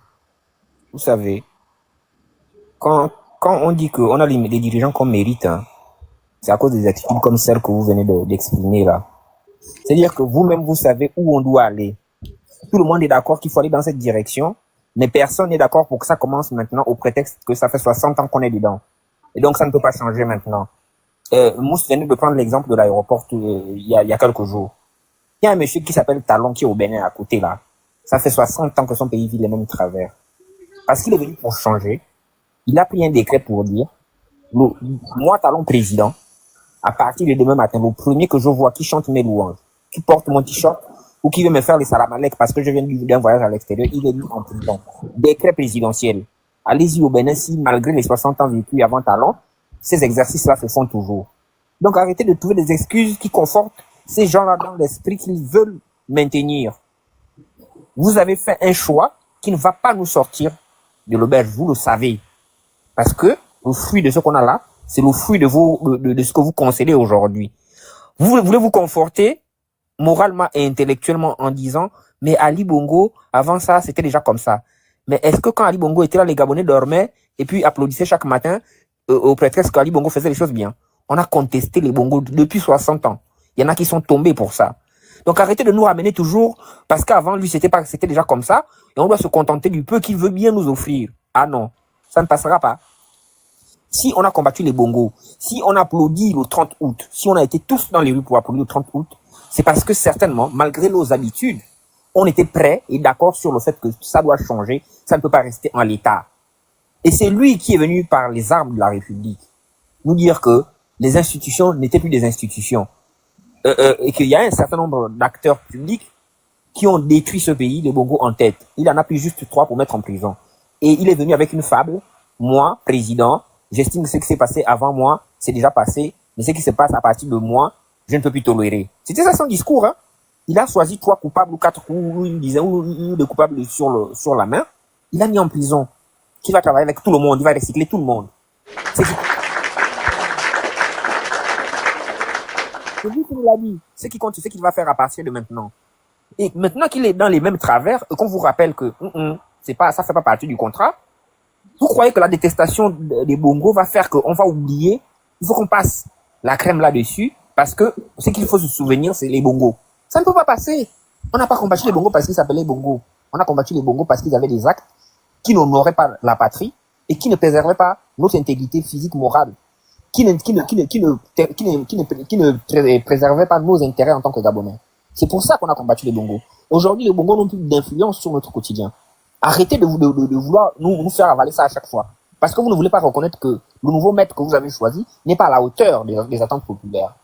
Vous savez, quand on dit qu'on a les dirigeants qu'on mérite, hein, c'est à cause des attitudes comme celles que vous venez d'exprimer là. C'est-à-dire que vous-même, vous savez où on doit aller. Tout le monde est d'accord qu'il faut aller dans cette direction, mais personne n'est d'accord pour que ça commence maintenant au prétexte que ça fait 60 ans qu'on est dedans. Et donc, ça ne peut pas changer maintenant. Mousse venait de prendre l'exemple de l'aéroport il y a quelques jours. Il y a un monsieur qui s'appelle Talon qui est au Bénin à côté là. Ça fait 60 ans que son pays vit les mêmes travers. Parce qu'il est venu pour changer, il a pris un décret pour dire, moi Talon président, à partir de demain matin, le premier que je vois qui chante mes louanges, qui porte mon t-shirt ou qui veut me faire les salamalek parce que je viens d'un voyage à l'extérieur, il est mis en prison. Décret présidentiel. Allez-y au Bénin si malgré les 60 ans vécus avant Talon, ces exercices-là se font toujours. Donc arrêtez de trouver des excuses qui confortent ces gens-là dans l'esprit qu'ils veulent maintenir. Vous avez fait un choix qui ne va pas nous sortir de l'auberge, vous le savez. Parce que le fruit de ce qu'on a là, c'est le fruit de ce que vous concédez aujourd'hui. Vous voulez vous conforter moralement et intellectuellement en disant, mais Ali Bongo, avant ça, c'était déjà comme ça. Mais est-ce que quand Ali Bongo était là, les Gabonais dormaient et puis applaudissaient chaque matin au prétexte qu'Ali Bongo faisait les choses bien? On a contesté les Bongo depuis 60 ans. Il y en a qui sont tombés pour ça. Donc arrêtez de nous ramener toujours, parce qu'avant lui c'était déjà comme ça, et on doit se contenter du peu qu'il veut bien nous offrir. Ah non, ça ne passera pas. Si on a combattu les Bongo, si on applaudit le 30 août, si on a été tous dans les rues pour applaudir le 30 août, c'est parce que certainement, malgré nos habitudes, on était prêts et d'accord sur le fait que ça doit changer, ça ne peut pas rester en l'état. Et c'est lui qui est venu par les armes de la République nous dire que les institutions n'étaient plus des institutions. Et qu'il y a un certain nombre d'acteurs publics qui ont détruit ce pays, les Bongo en tête. Il en a pris juste 3 pour mettre en prison. Et il est venu avec une fable. Moi, président, j'estime que ce qui s'est passé avant moi, c'est déjà passé. Mais ce qui se passe à partir de moi, je ne peux plus tolérer. C'était ça son discours, hein. Il a choisi 3 coupables ou 4 ou une dizaine ou de coupables sur la main. Il a mis en prison. Qui va travailler avec tout le monde. Il va recycler tout le monde. C'est lui qui nous l'a dit. Ce qui compte, c'est ce qu'il va faire à partir de maintenant. Et maintenant qu'il est dans les mêmes travers, et qu'on vous rappelle que ça fait pas partie du contrat, vous croyez que la détestation des Bongo va faire qu'on va oublier? Il faut qu'on passe la crème là-dessus, parce que ce qu'il faut se souvenir, c'est les Bongo. Ça ne peut pas passer. On n'a pas combattu les Bongo parce qu'ils s'appelaient Bongo. On a combattu les Bongo parce qu'ils avaient des actes qui n'honoraient pas la patrie et qui ne préservaient pas notre intégrité physique, morale. Qui ne préservait pas nos intérêts en tant que Gabonais. C'est pour ça qu'on a combattu les Bongo. Aujourd'hui, les Bongo n'ont plus d'influence sur notre quotidien. Arrêtez de vouloir nous faire avaler ça à chaque fois. Parce que vous ne voulez pas reconnaître que le nouveau maître que vous avez choisi n'est pas à la hauteur des attentes populaires.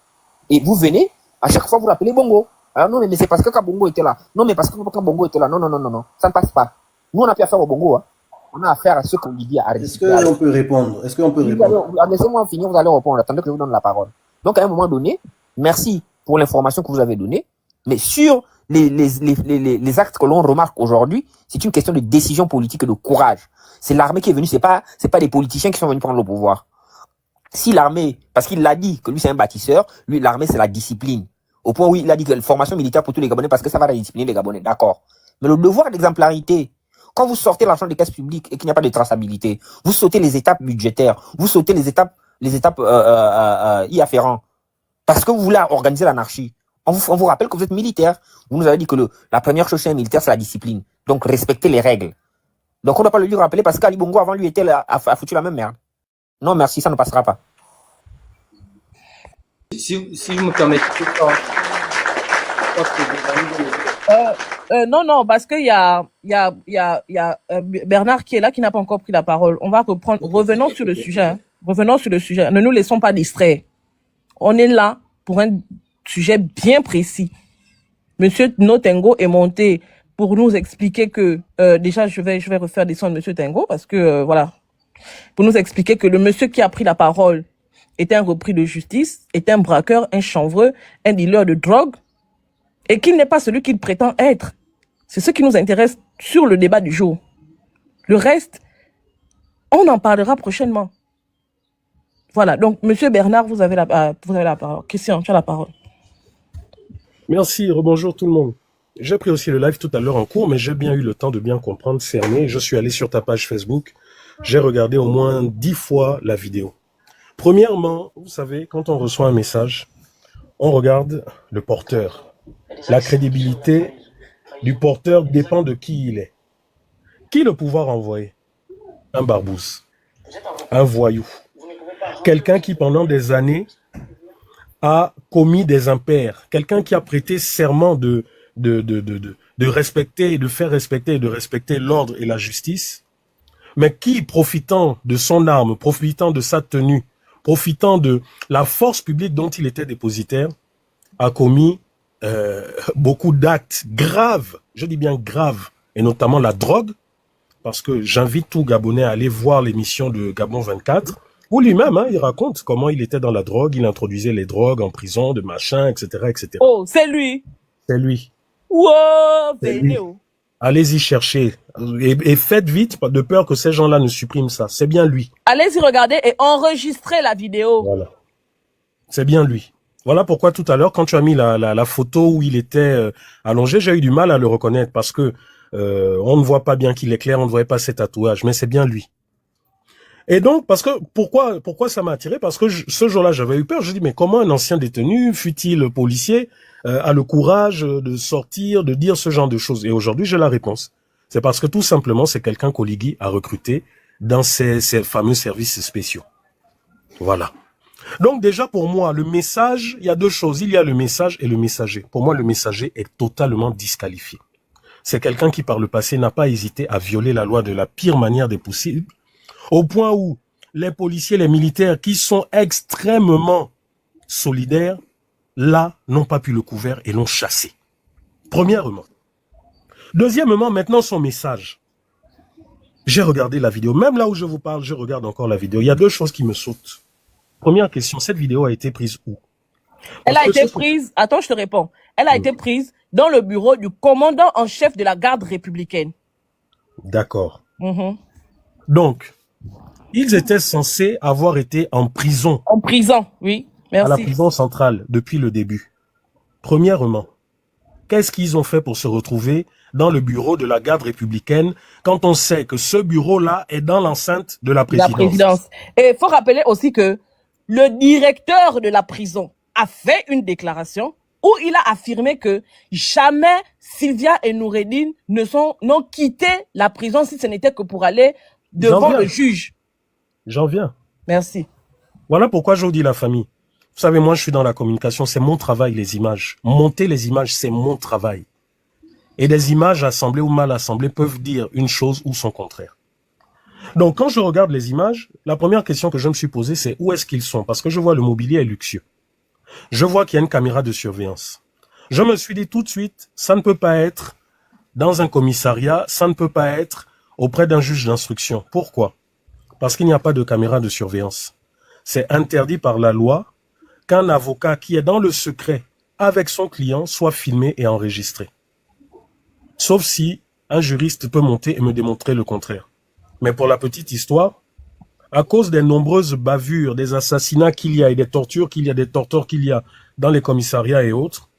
Et vous venez, à chaque fois vous l'appelez Bongo. Alors non, mais c'est parce que quand Bongo était là. Non, mais parce que quand Bongo était là. Non. Ça ne passe pas. Nous, on a plus affaire au Bongo, hein. On a affaire à ceux qu'on lui dit à arrêter. Est-ce qu'on peut répondre? Laissez-moi finir, vous allez répondre. Attendez que je vous donne la parole. Donc, à un moment donné, merci pour l'information que vous avez donnée. Mais sur les actes que l'on remarque aujourd'hui, c'est une question de décision politique et de courage. C'est l'armée qui est venue, c'est pas des politiciens qui sont venus prendre le pouvoir. Si l'armée, parce qu'il l'a dit que lui c'est un bâtisseur, lui l'armée c'est la discipline. Au point où il a dit que la formation militaire pour tous les Gabonais parce que ça va discipliner les Gabonais, d'accord. Mais le devoir d'exemplarité, quand vous sortez l'argent des caisses publiques et qu'il n'y a pas de traçabilité, vous sautez les étapes budgétaires, vous sautez les étapes y afférentes, parce que vous voulez organiser l'anarchie. On vous rappelle que vous êtes militaire. Vous nous avez dit que la première chose chez un militaire, c'est la discipline. Donc, respectez les règles. Donc, on ne doit pas le lui rappeler parce qu'Ali Bongo, avant lui, était là, a foutu la même merde. Non, merci, ça ne passera pas. Si vous me permettez, non, parce qu'il y a Bernard qui est là, qui n'a pas encore pris la parole. On va reprendre. Revenons sur le sujet. Hein. Revenons sur le sujet. Ne nous laissons pas distraire. On est là pour un sujet bien précis. Monsieur Tengo est monté pour nous expliquer que déjà je vais refaire descendre Monsieur Tengo parce que voilà, pour nous expliquer que le monsieur qui a pris la parole était un repris de justice, était un braqueur, un chanvreux, un dealer de drogue, et qu'il n'est pas celui qu'il prétend être. C'est ce qui nous intéresse sur le débat du jour. Le reste, on en parlera prochainement. Voilà, donc Monsieur Bernard, vous avez la parole. Christian, tu as la parole. Merci, rebonjour tout le monde. J'ai pris aussi le live tout à l'heure en cours, mais j'ai bien eu le temps de bien comprendre, cerner. Je suis allé sur ta page Facebook, j'ai regardé au moins 10 fois la vidéo. Premièrement, vous savez, quand on reçoit un message, on regarde le porteur. La crédibilité du porteur dépend de qui il est. Qui le pouvoir envoyer? Un barbouze, un voyou, quelqu'un qui pendant des années a commis des impairs, quelqu'un qui a prêté serment de respecter et de faire respecter et de respecter l'ordre et la justice, mais qui, profitant de son arme, profitant de sa tenue, profitant de la force publique dont il était dépositaire, a commis beaucoup d'actes graves, je dis bien graves, et notamment la drogue, parce que j'invite tout Gabonais à aller voir l'émission de Gabon 24, où lui-même, il raconte comment il était dans la drogue, il introduisait les drogues en prison, de machin, etc., etc. Oh, c'est lui. C'est lui. Wow, C'est lui. Vénéo. Allez-y chercher et faites vite, de peur que ces gens-là ne suppriment ça. C'est bien lui. Allez-y regarder et enregistrer la vidéo. Voilà. C'est bien lui. Voilà pourquoi tout à l'heure, quand tu as mis la photo où il était allongé, j'ai eu du mal à le reconnaître parce que on ne voit pas bien qu'il est clair, on ne voyait pas ses tatouages, mais c'est bien lui. Et donc, parce que pourquoi ça m'a attiré? Parce que ce jour-là, j'avais eu peur. Je dis, mais comment un ancien détenu, fût-il policier, a le courage de sortir, de dire ce genre de choses? Et aujourd'hui, j'ai la réponse. C'est parce que tout simplement, c'est quelqu'un qu'Oligui a recruté dans ces fameux services spéciaux. Voilà. Donc déjà, pour moi, le message, il y a deux choses. Il y a le message et le messager. Pour moi, le messager est totalement disqualifié. C'est quelqu'un qui, par le passé, n'a pas hésité à violer la loi de la pire manière des possibles, au point où les policiers, les militaires qui sont extrêmement solidaires, là, n'ont pas pu le couvert et l'ont chassé. Premièrement. Deuxièmement, maintenant son message. J'ai regardé la vidéo. Même là où je vous parle, je regarde encore la vidéo. Il y a deux choses qui me sautent. Première question, cette vidéo a été prise où? Elle a été prise, attends, je te réponds. Elle a été prise dans le bureau du commandant en chef de la garde républicaine. D'accord. Donc, ils étaient censés avoir été en prison. En prison, oui. Merci. À la prison centrale depuis le début. Premièrement, qu'est-ce qu'ils ont fait pour se retrouver dans le bureau de la garde républicaine quand on sait que ce bureau-là est dans l'enceinte de la présidence? La présidence. Et il faut rappeler aussi que le directeur de la prison a fait une déclaration où il a affirmé que jamais Sylvia et Noureddine n'ont quitté la prison si ce n'était que pour aller devant le juge. J'en viens. Merci. Voilà pourquoi je vous dis la famille. Vous savez, moi, je suis dans la communication. C'est mon travail, les images. Monter les images, c'est mon travail. Et des images assemblées ou mal assemblées peuvent dire une chose ou son contraire. Donc, quand je regarde les images, la première question que je me suis posée, c'est où est-ce qu'ils sont? Parce que je vois le mobilier est luxueux. Je vois qu'il y a une caméra de surveillance. Je me suis dit tout de suite, ça ne peut pas être dans un commissariat, ça ne peut pas être auprès d'un juge d'instruction. Pourquoi? Parce qu'il n'y a pas de caméra de surveillance. C'est interdit par la loi qu'un avocat qui est dans le secret avec son client soit filmé et enregistré. Sauf si un juriste peut monter et me démontrer le contraire. Mais pour la petite histoire, à cause des nombreuses bavures, des assassinats qu'il y a et des tortures qu'il y a, des tortures qu'il y a dans les commissariats et autres,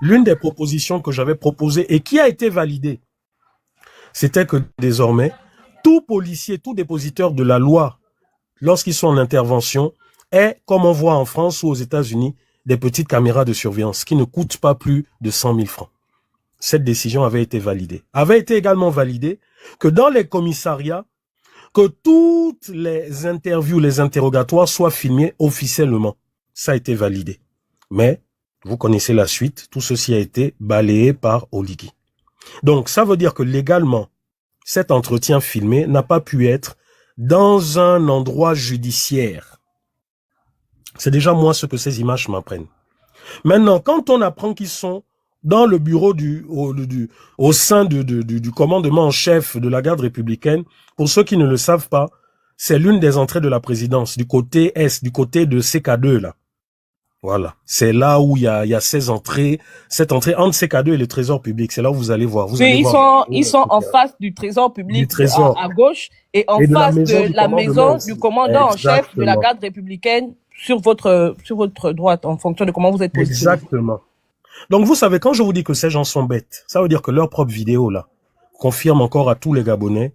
l'une des propositions que j'avais proposées et qui a été validée, c'était que désormais, tout policier, tout dépositeur de la loi, lorsqu'ils sont en intervention, est, comme on voit en France ou aux États-Unis, des petites caméras de surveillance qui ne coûtent pas plus de 100 000 francs. Cette décision avait été validée. Avait été également validée que dans les commissariats, que toutes les interviews, les interrogatoires soient filmés officiellement. Ça a été validé. Mais, vous connaissez la suite, tout ceci a été balayé par Oligui. Donc, ça veut dire que légalement, cet entretien filmé n'a pas pu être dans un endroit judiciaire. C'est déjà moi ce que ces images m'apprennent. Maintenant, quand on apprend qu'ils sont dans le bureau au sein du commandement en chef de la garde républicaine, pour ceux qui ne le savent pas, c'est l'une des entrées de la présidence, du côté est, du côté de CK2 là. Voilà. C'est là où il y a cette entrée entre CK2 et le trésor public. C'est là où vous allez voir. Ils sont en face du trésor public à gauche et en face de la maison du commandant en chef de la garde républicaine sur votre droite, en fonction de comment vous êtes positionné. Exactement. Donc vous savez, quand je vous dis que ces gens sont bêtes, ça veut dire que leur propre vidéo là confirme encore à tous les Gabonais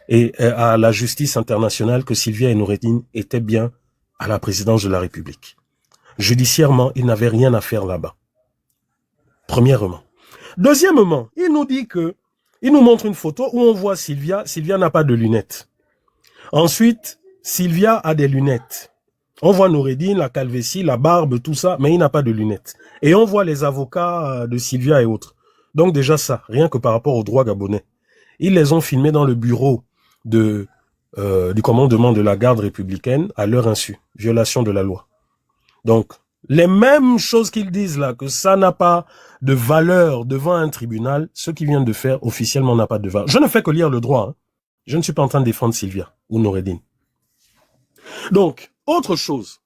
et à la justice internationale que Sylvia et Noureddine étaient bien à la présidence de la République. Judiciairement, ils n'avaient rien à faire là-bas. Premièrement. Deuxièmement, il nous montre une photo où on voit Sylvia. Sylvia n'a pas de lunettes. Ensuite, Sylvia a des lunettes. On voit Noureddine, la calvétie, la barbe, tout ça, mais il n'a pas de lunettes. Et on voit les avocats de Sylvia et autres. Donc déjà ça, rien que par rapport aux droits gabonais. Ils les ont filmés dans le bureau du commandement de la garde républicaine à leur insu. Violation de la loi. Donc, les mêmes choses qu'ils disent là, que ça n'a pas de valeur devant un tribunal, ce qu'ils viennent de faire officiellement n'a pas de valeur. Je ne fais que lire le droit. Hein. Je ne suis pas en train de défendre Sylvia ou Noureddine. Donc, autre chose.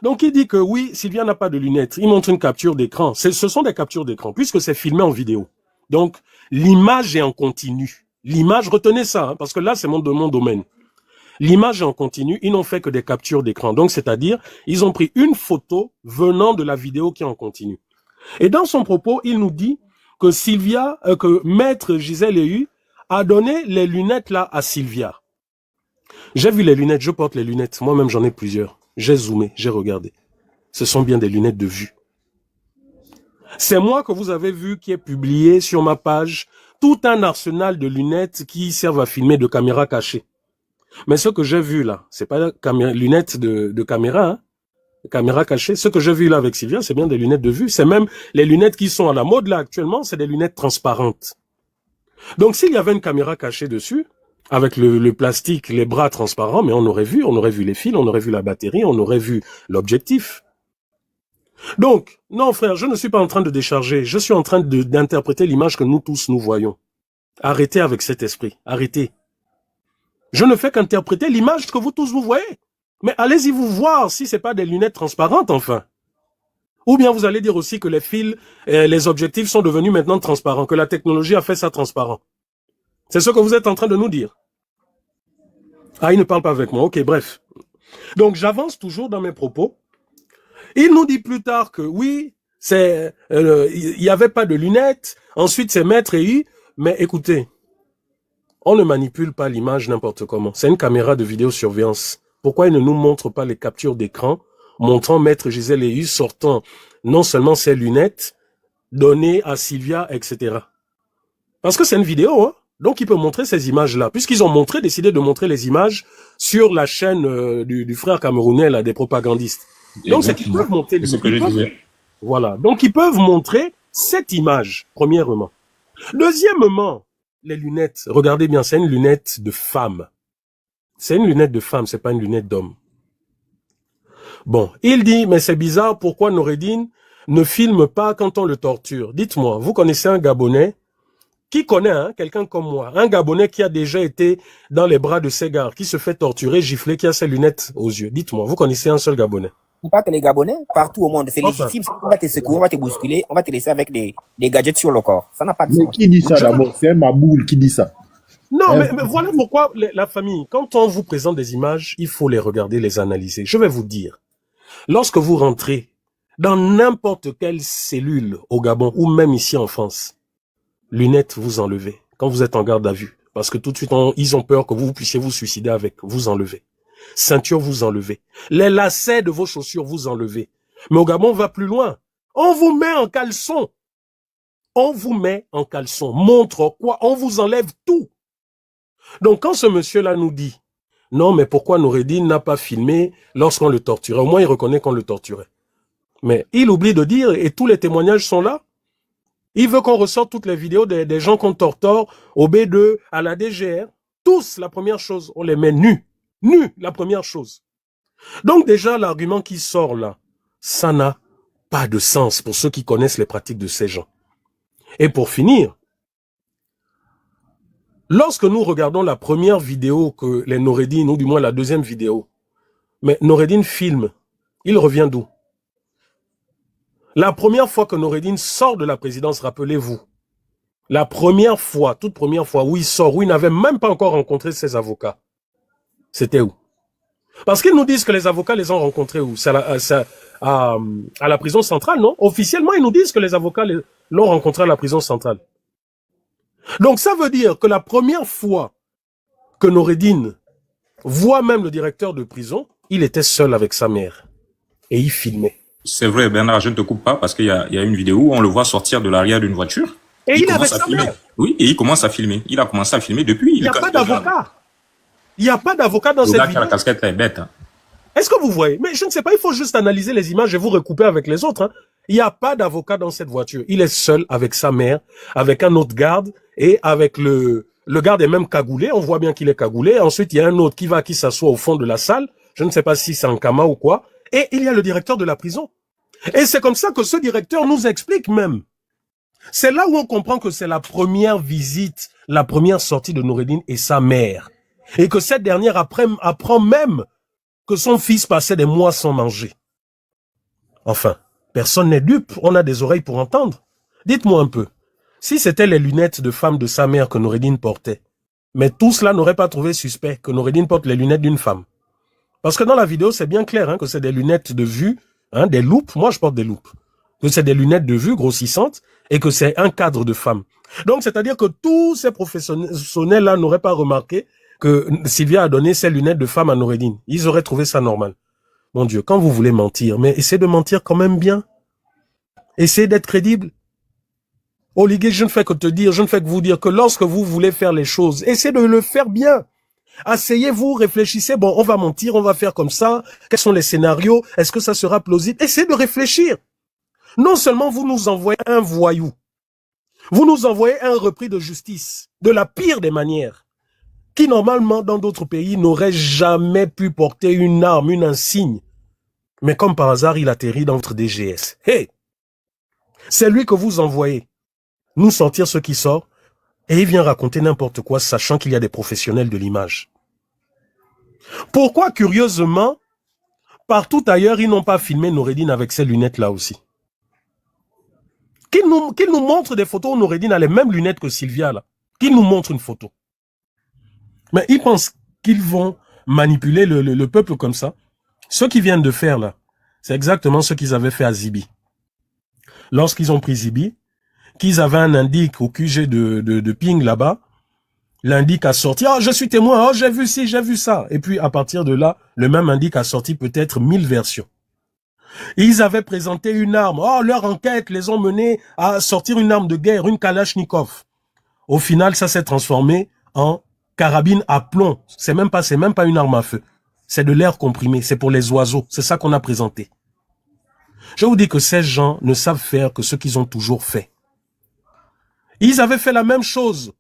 Donc, il dit que oui, Sylvia n'a pas de lunettes. Il montre une capture d'écran. Ce sont des captures d'écran, puisque c'est filmé en vidéo. Donc, l'image est en continu. L'image, retenez ça, hein, parce que là, c'est mon domaine. L'image est en continu, ils n'ont fait que des captures d'écran. Donc, c'est-à-dire, ils ont pris une photo venant de la vidéo qui est en continu. Et dans son propos, il nous dit que que Maître Gisèle Ehu a donné les lunettes là à Sylvia. J'ai vu les lunettes, je porte les lunettes. Moi-même, j'en ai plusieurs. J'ai zoomé, j'ai regardé. Ce sont bien des lunettes de vue. C'est moi que vous avez vu qui est publié sur ma page tout un arsenal de lunettes qui servent à filmer de caméras cachées. Mais ce que j'ai vu là, c'est pas lunettes de caméra, hein, caméra cachée. Ce que j'ai vu là avec Sylvia, c'est bien des lunettes de vue. C'est même les lunettes qui sont à la mode là actuellement, c'est des lunettes transparentes. Donc s'il y avait une caméra cachée dessus, avec le plastique, les bras transparents, mais on aurait vu les fils, on aurait vu la batterie, on aurait vu l'objectif. Donc, non frère, je ne suis pas en train de décharger, je suis en train d'interpréter l'image que nous tous nous voyons. Arrêtez avec cet esprit, arrêtez. Je ne fais qu'interpréter l'image que vous tous vous voyez. Mais allez-y vous voir si c'est pas des lunettes transparentes enfin. Ou bien vous allez dire aussi que les fils, les objectifs sont devenus maintenant transparents, que la technologie a fait ça transparent. C'est ce que vous êtes en train de nous dire. Ah, il ne parle pas avec moi. Ok, bref. Donc, j'avance toujours dans mes propos. Il nous dit plus tard que oui, il n'y avait pas de lunettes. Ensuite, c'est Maître Ehu. Mais écoutez, on ne manipule pas l'image n'importe comment. C'est une caméra de vidéosurveillance. Pourquoi il ne nous montre pas les captures d'écran montrant Maître Gisèle Ehu sortant non seulement ses lunettes, données à Sylvia, etc. Parce que c'est une vidéo, hein. Donc, il peut montrer ces images-là. Puisqu'ils ont décidé de montrer les images sur la chaîne du frère camerounais, là, des propagandistes. Donc, c'est qu'ils peuvent montrer... C'est ce que je disais. Voilà. Donc, ils peuvent montrer cette image, premièrement. Deuxièmement, les lunettes. Regardez bien, c'est une lunette de femme. C'est une lunette de femme, c'est pas une lunette d'homme. Bon, il dit, mais c'est bizarre, pourquoi Noureddine ne filme pas quand on le torture? Dites-moi, vous connaissez un Gabonais qui connaît, hein, quelqu'un comme moi, un Gabonais qui a déjà été dans les bras de Ségard, qui se fait torturer, gifler, qui a ses lunettes aux yeux. Dites-moi, vous connaissez un seul Gabonais? Pas que les Gabonais, partout au monde, c'est Enfin. légitime. On va te secouer, on va te bousculer, on va te laisser avec des gadgets sur le corps. Ça n'a pas de Mais sens. qui dit ça d'abord? C'est un maboule qui dit ça. Non, mais voilà pourquoi la famille, quand on vous présente des images, il faut les regarder, les analyser. Je vais vous dire, lorsque vous rentrez dans n'importe quelle cellule au Gabon ou même ici en France, lunettes, vous enlevez. Quand vous êtes en garde à vue. Parce que tout de suite, ils ont peur que vous puissiez vous suicider avec. Vous enlevez. Ceinture, vous enlevez. Les lacets de vos chaussures, vous enlevez. Mais au Gabon, on va plus loin. On vous met en caleçon. On vous met en caleçon. Montre quoi? On vous enlève tout. Donc, quand ce monsieur-là nous dit, non, mais pourquoi Noureddine n'a pas filmé lorsqu'on le torturait? Au moins, il reconnaît qu'on le torturait. Mais il oublie de dire, et tous les témoignages sont là, il veut qu'on ressorte toutes les vidéos des gens qu'on torture au B2, à la DGR. Tous, la première chose, on les met nus. Nus, la première chose. Donc déjà, l'argument qui sort là, ça n'a pas de sens pour ceux qui connaissent les pratiques de ces gens. Et pour finir, lorsque nous regardons la première vidéo que les Noureddine, ou du moins la deuxième vidéo, mais Noureddine filme, il revient d'où? La première fois que Noureddine sort de la présidence, rappelez-vous, la première fois, toute première fois où il sort, où il n'avait même pas encore rencontré ses avocats, c'était où? Parce qu'ils nous disent que les avocats les ont rencontrés où? C'est à la prison centrale, non? Officiellement, ils nous disent que les avocats l'ont rencontré à la prison centrale. Donc ça veut dire que la première fois que Noureddine voit même le directeur de prison, il était seul avec sa mère. Et il filmait. C'est vrai, Bernard, je ne te coupe pas parce qu'il y a une vidéo où on le voit sortir de l'arrière d'une voiture. Et il est avec commence à sa filmer. mère. Oui, et il commence à filmer. Il a commencé à filmer depuis. Il n'y a pas d'avocat. Il n'y a pas d'avocat dans Le cette gars qui a vidéo. la casquette est bête. Hein. Est-ce que vous voyez? Mais je ne sais pas, il faut juste analyser les images et vous recouper avec les autres. Hein. Il n'y a pas d'avocat dans cette voiture. Il est seul avec sa mère, avec un autre garde et avec le garde est même cagoulé. On voit bien qu'il est cagoulé. Ensuite, il y a un autre qui s'assoit au fond de la salle. Je ne sais pas si c'est un Kama ou quoi. Et il y a le directeur de la prison. Et c'est comme ça que ce directeur nous explique même. C'est là où on comprend que c'est la première visite, la première sortie de Noureddine et sa mère. Et que cette dernière apprend même que son fils passait des mois sans manger. Enfin, personne n'est dupe, on a des oreilles pour entendre. Dites-moi un peu, si c'était les lunettes de femme de sa mère que Noureddine portait, mais tout cela n'aurait pas trouvé suspect que Noureddine porte les lunettes d'une femme. Parce que dans la vidéo, c'est bien clair que c'est des lunettes de vue, des loupes, moi je porte des loupes, que c'est des lunettes de vue grossissantes et que c'est un cadre de femme. Donc c'est-à-dire que tous ces professionnels-là n'auraient pas remarqué que Sylvia a donné ses lunettes de femme à Noureddine. Ils auraient trouvé ça normal. Mon Dieu, quand vous voulez mentir, mais essayez de mentir quand même bien. Essayez d'être crédible. Olivier, je ne fais que vous dire que lorsque vous voulez faire les choses, essayez de le faire bien. Asseyez-vous, réfléchissez, bon, on va mentir, on va faire comme ça, quels sont les scénarios, est-ce que ça sera plausible? Essayez de réfléchir. Non seulement vous nous envoyez un voyou, vous nous envoyez un repris de justice, de la pire des manières, qui normalement dans d'autres pays n'aurait jamais pu porter une arme, une insigne. Mais comme par hasard, il atterrit dans votre DGS. Hey! C'est lui que vous envoyez nous sortir ce qui sort, et il vient raconter n'importe quoi, sachant qu'il y a des professionnels de l'image. Pourquoi, curieusement, partout ailleurs, ils n'ont pas filmé Noureddine avec ces lunettes-là aussi? Qu'ils nous montrent des photos où Noureddine a les mêmes lunettes que Sylvia, là. Qu'ils nous montrent une photo. Mais ils pensent qu'ils vont manipuler le peuple comme ça. Ce qu'ils viennent de faire, là, c'est exactement ce qu'ils avaient fait à Zibi. Lorsqu'ils ont pris Zibi, qu'ils avaient un indique au QG de Ping là-bas, l'indique a sorti, oh, je suis témoin, oh, j'ai vu ci, j'ai vu ça. Et puis, à partir de là, le même indique a sorti peut-être 1000 versions. Ils avaient présenté une arme. Oh, leur enquête les ont menés à sortir une arme de guerre, une Kalachnikov. Au final, ça s'est transformé en carabine à plomb. C'est même pas une arme à feu. C'est de l'air comprimé. C'est pour les oiseaux. C'est ça qu'on a présenté. Je vous dis que ces gens ne savent faire que ce qu'ils ont toujours fait. Ils avaient fait la même chose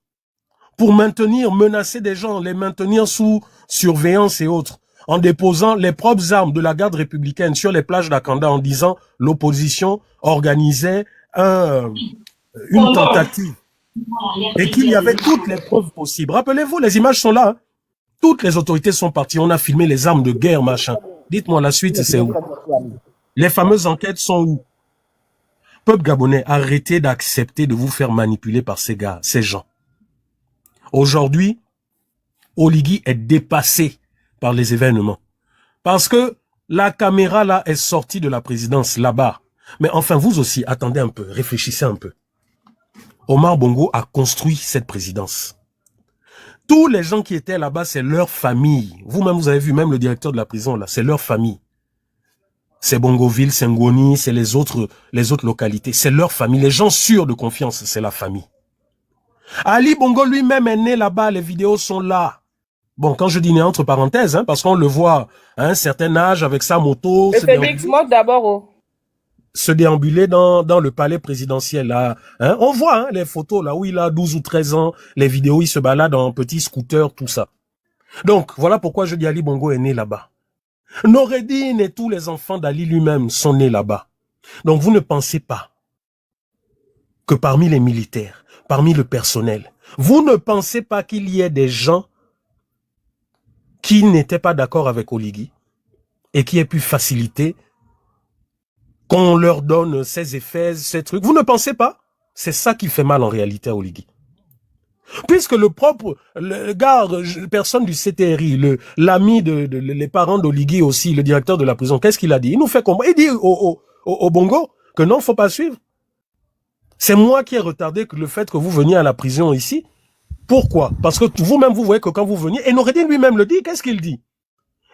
pour menacer des gens, les maintenir sous surveillance et autres, en déposant les propres armes de la garde républicaine sur les plages d'Akanda en disant l'opposition organisait une tentative et qu'il y avait toutes les preuves possibles. Rappelez-vous, les images sont là. Hein. Toutes les autorités sont parties. On a filmé les armes de guerre, machin. Dites-moi, la suite, c'est où? Les fameuses enquêtes sont où? Peuple gabonais, arrêtez d'accepter de vous faire manipuler par ces gars, ces gens. Aujourd'hui, Oligui est dépassé par les événements. Parce que la caméra là est sortie de la présidence là-bas. Mais enfin, vous aussi, attendez un peu, réfléchissez un peu. Omar Bongo a construit cette présidence. Tous les gens qui étaient là-bas, c'est leur famille. Vous-même, vous avez vu, même le directeur de la prison là, c'est leur famille. C'est Bongoville, c'est Ngoni, c'est les autres localités. C'est leur famille. Les gens sûrs de confiance, c'est la famille. Ali Bongo lui-même est né là-bas. Les vidéos sont là. Bon, quand je dis né entre parenthèses, parce qu'on le voit à un certain âge avec sa moto. Félix, monte d'abord. Se déambuler dans le palais présidentiel. Là, on voit les photos là où il a 12 ou 13 ans. Les vidéos, il se balade en petit scooter, tout ça. Donc, voilà pourquoi je dis Ali Bongo est né là-bas. Noureddine et tous les enfants d'Ali lui-même sont nés là-bas. Donc vous ne pensez pas que parmi les militaires, parmi le personnel, vous ne pensez pas qu'il y ait des gens qui n'étaient pas d'accord avec Oligui et qui aient pu faciliter qu'on leur donne ces effets, ces trucs. Vous ne pensez pas? C'est ça qui fait mal en réalité à Oligui. Puisque le gars, personne du CTRI, l'ami les parents d'Oligui aussi, le directeur de la prison, qu'est-ce qu'il a dit? Il nous fait comprendre. Il dit au Bongo que non, faut pas suivre. C'est moi qui ai retardé le fait que vous veniez à la prison ici. Pourquoi? Parce que vous-même, vous voyez que quand vous veniez, et Noureddine lui-même le dit, qu'est-ce qu'il dit?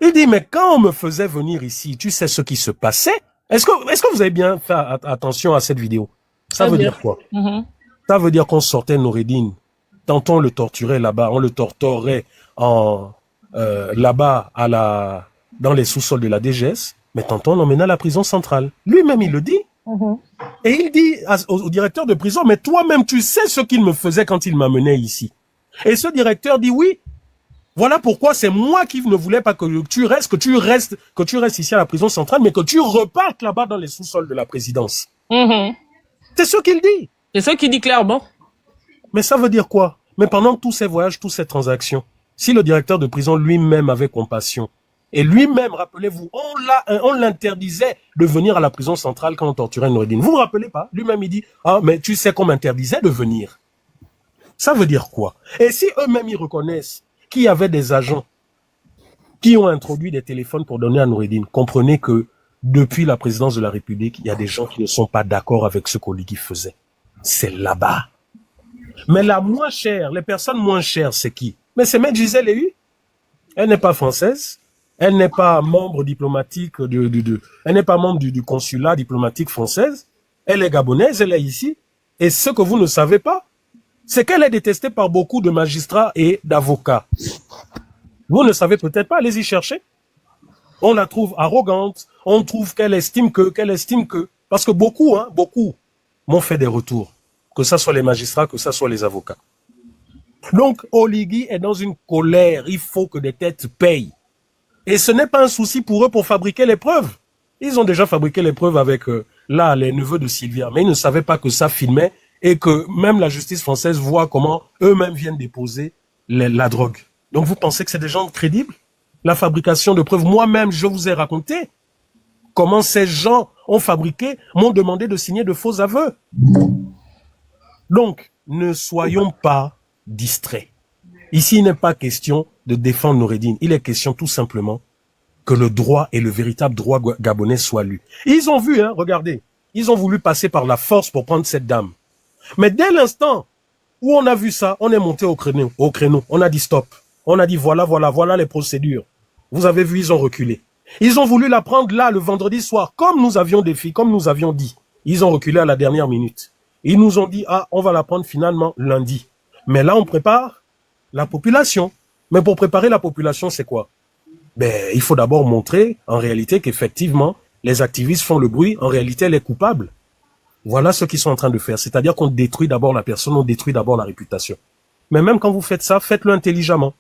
Il dit, mais quand on me faisait venir ici, tu sais ce qui se passait? Est-ce que vous avez bien fait attention à cette vidéo? Ça veut dire quoi? Ça veut dire qu'on sortait Noureddin. Tantôt on le torturait là-bas, on le torturait là-bas dans les sous-sols de la DGS, mais tantôt on l'emmenait à la prison centrale. Lui-même il le dit. Et il dit au directeur de prison, mais toi-même tu sais ce qu'il me faisait quand il m'amenait ici. Et ce directeur dit oui. Voilà pourquoi c'est moi qui ne voulais pas que tu restes ici à la prison centrale, mais que tu repartes là-bas dans les sous-sols de la présidence. C'est ce qu'il dit. C'est ce qu'il dit clairement. Mais ça veut dire quoi? Mais pendant tous ces voyages, toutes ces transactions, si le directeur de prison lui-même avait compassion, et lui-même, rappelez-vous, on l'interdisait de venir à la prison centrale quand on torturait Noureddin. Vous vous rappelez pas? Lui-même, il dit, ah, mais tu sais qu'on m'interdisait de venir. Ça veut dire quoi? Et si eux-mêmes, ils reconnaissent qu'il y avait des agents qui ont introduit des téléphones pour donner à Noureddin, comprenez que depuis la présidence de la République, il y a des gens qui ne sont pas d'accord avec ce qu'Oligui faisait. C'est là-bas. Mais la moins chère, les personnes moins chères, c'est qui? Mais c'est Maître Gisèle Léhu. Elle n'est pas française. Elle n'est pas membre diplomatique elle n'est pas membre du consulat diplomatique française. Elle est gabonaise, elle est ici. Et ce que vous ne savez pas, c'est qu'elle est détestée par beaucoup de magistrats et d'avocats. Vous ne savez peut-être pas, allez-y chercher. On la trouve arrogante, on trouve qu'elle estime que, parce que beaucoup m'ont fait des retours, que ça soit les magistrats, que ça soit les avocats. Donc, Oligui est dans une colère, il faut que des têtes payent. Et ce n'est pas un souci pour eux pour fabriquer les preuves. Ils ont déjà fabriqué les preuves avec, les neveux de Sylvia, mais ils ne savaient pas que ça filmait et que même la justice française voit comment eux-mêmes viennent déposer la drogue. Donc, vous pensez que c'est des gens crédibles? La fabrication de preuves, moi-même, je vous ai raconté comment ces gens ont fabriqué, m'ont demandé de signer de faux aveux. Donc, ne soyons pas distraits. Ici, il n'est pas question de défendre Noureddin. Il est question tout simplement que le droit et le véritable droit gabonais soient lus. Ils ont vu, regardez, ils ont voulu passer par la force pour prendre cette dame. Mais dès l'instant où on a vu ça, on est monté au créneau. On a dit stop. On a dit voilà les procédures. Vous avez vu, ils ont reculé. Ils ont voulu la prendre là, le vendredi soir, comme nous avions dit. Ils ont reculé à la dernière minute. Ils nous ont dit, on va la prendre finalement lundi. Mais là, on prépare la population. Mais pour préparer la population, c'est quoi? Il faut d'abord montrer, en réalité, qu'effectivement, les activistes font le bruit. En réalité, elle est coupable. Voilà ce qu'ils sont en train de faire. C'est-à-dire qu'on détruit d'abord la personne, on détruit d'abord la réputation. Mais même quand vous faites ça, faites-le intelligemment.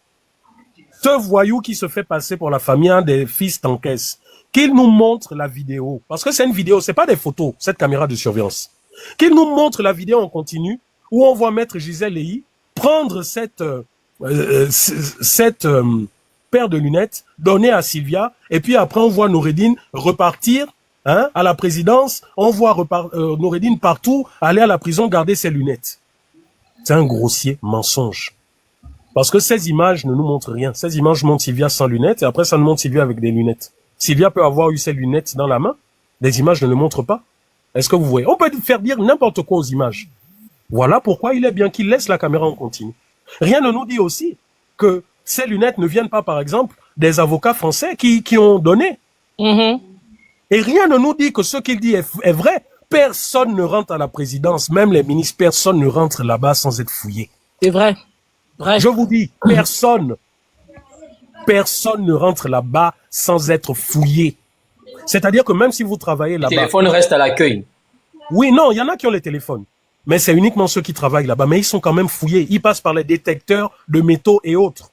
Ce voyou qui se fait passer pour la famille des fils d'encaisse, qu'il nous montre la vidéo. Parce que c'est une vidéo, c'est pas des photos, cette caméra de surveillance. Qu'il nous montre la vidéo en continu, où on voit Maître Gisèle Léhy prendre cette paire de lunettes, donner à Sylvia, et puis après on voit Noureddin repartir à la présidence, on voit Noureddin partout, aller à la prison, garder ses lunettes. C'est un grossier mensonge. Parce que ces images ne nous montrent rien. Ces images montrent Sylvia sans lunettes, et après ça nous montre Sylvia avec des lunettes. Sylvia peut avoir eu ses lunettes dans la main, les images ne le montrent pas. Est-ce que vous voyez? On peut faire dire n'importe quoi aux images. Voilà pourquoi il est bien qu'il laisse la caméra en continu. Rien ne nous dit aussi que ces lunettes ne viennent pas, par exemple, des avocats français qui ont donné. Et rien ne nous dit que ce qu'il dit est vrai. Personne ne rentre à la présidence, même les ministres, personne ne rentre là-bas sans être fouillé. C'est vrai. Je vous dis, personne ne rentre là-bas sans être fouillé. C'est-à-dire que même si vous travaillez là-bas... Le téléphone reste à l'accueil. Oui, non, il y en a qui ont les téléphones. Mais c'est uniquement ceux qui travaillent là-bas. Mais ils sont quand même fouillés. Ils passent par les détecteurs de métaux et autres.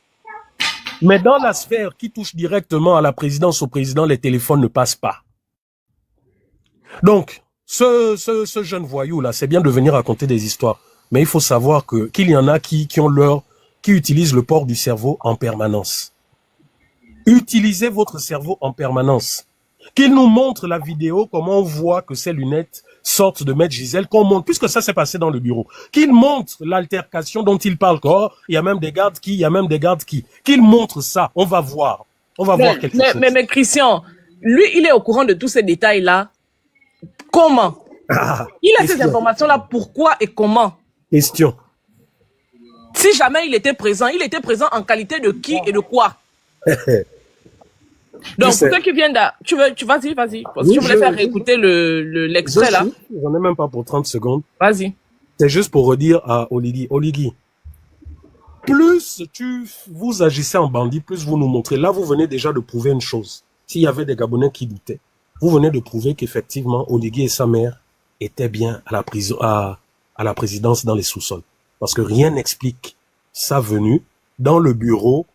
Mais dans la sphère qui touche directement à la présidence, au président, les téléphones ne passent pas. Donc, ce jeune voyou-là, c'est bien de venir raconter des histoires. Mais il faut savoir qu'il y en a qui utilisent le port du cerveau en permanence. Utilisez votre cerveau en permanence. Qu'il nous montre la vidéo, comment on voit que ces lunettes sortent de Maître Gisèle, qu'on montre, puisque ça s'est passé dans le bureau. Qu'il montre l'altercation dont il parle, il y a même des gardes qui. Qu'il montre ça, on va voir. On va voir quelque chose. Mais Christian, lui, il est au courant de tous ces détails-là. Comment? Il a ces informations-là, pourquoi et comment? Question. Si jamais il était présent en qualité de qui et de quoi? Donc, sais, pour ceux qui viennent vas-y. Parce que oui, je voulais faire écouter l'extrait là. j'en ai même pas pour 30 secondes. Vas-y. C'est juste pour redire à Oligui, plus vous agissez en bandit, plus vous nous montrez. Là, vous venez déjà de prouver une chose. S'il y avait des Gabonais qui doutaient, vous venez de prouver qu'effectivement, Oligui et sa mère étaient bien à la prison, à la présidence dans les sous-sols. Parce que rien n'explique sa venue dans le bureau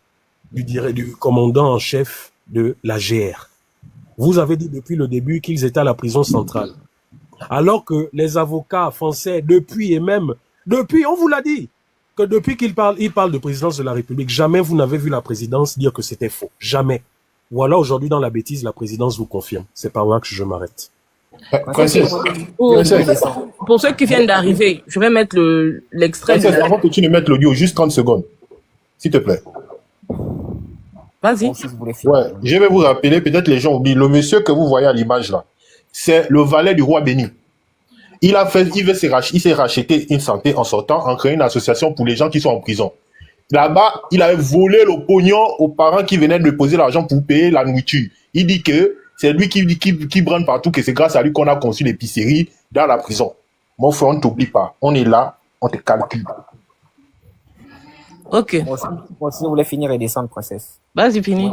du commandant en chef de la GR. Vous avez dit depuis le début qu'ils étaient à la prison centrale. Alors que les avocats français, depuis, on vous l'a dit, que depuis qu'ils parlent de présidence de la République, jamais vous n'avez vu la présidence dire que c'était faux. Jamais. Voilà, aujourd'hui, dans la bêtise, la présidence vous confirme. C'est par là que je m'arrête. Princesse, Pour ceux qui viennent d'arriver, je vais mettre l'extrait. Princesse, avant que tu ne mettes l'audio, juste 30 secondes. S'il te plaît. Vas-y. Ouais, je vais vous rappeler, peut-être les gens oublient, le monsieur que vous voyez à l'image là, c'est le valet du roi Béni. Il s'est racheté une santé en sortant, en créant une association pour les gens qui sont en prison. Là-bas, il avait volé le pognon aux parents qui venaient de poser l'argent pour payer la nourriture. Il dit que c'est lui qui brande partout, que c'est grâce à lui qu'on a conçu l'épicerie dans la prison. Mon frère, on ne t'oublie pas. On est là, on te calcule. Ok. Moi aussi, je voulais finir et descendre, princesse. Vas-y, finis.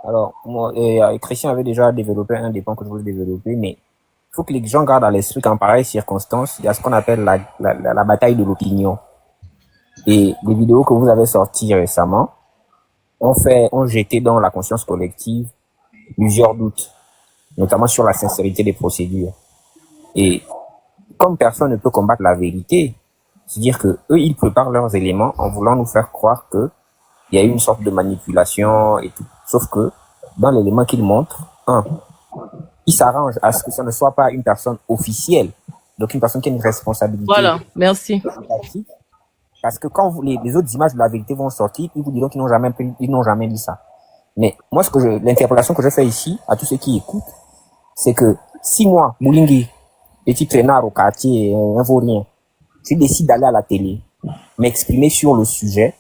Alors, moi, Christian avait déjà développé un des points que je voulais développer, mais il faut que les gens gardent à l'esprit qu'en pareille circonstance, il y a ce qu'on appelle la bataille de l'opinion. Et les vidéos que vous avez sorties récemment ont jeté dans la conscience collective plusieurs doutes, notamment sur la sincérité des procédures. Et comme personne ne peut combattre la vérité, c'est-à-dire que eux, ils préparent leurs éléments en voulant nous faire croire que il y a une sorte de manipulation et tout. Sauf que, dans l'élément qu'ils montrent, ils s'arrangent à ce que ça ne soit pas une personne officielle, donc une personne qui a une responsabilité. Voilà, merci. Parce que quand les autres images de la vérité vont sortir, ils vous diront qu'ils n'ont jamais dit ça. Mais moi, l'interpellation que je fais ici, à tous ceux qui écoutent, c'est que si moi, Moulingi, petit traînard au quartier, un vaurien, je décide d'aller à la télé, m'exprimer sur le sujet,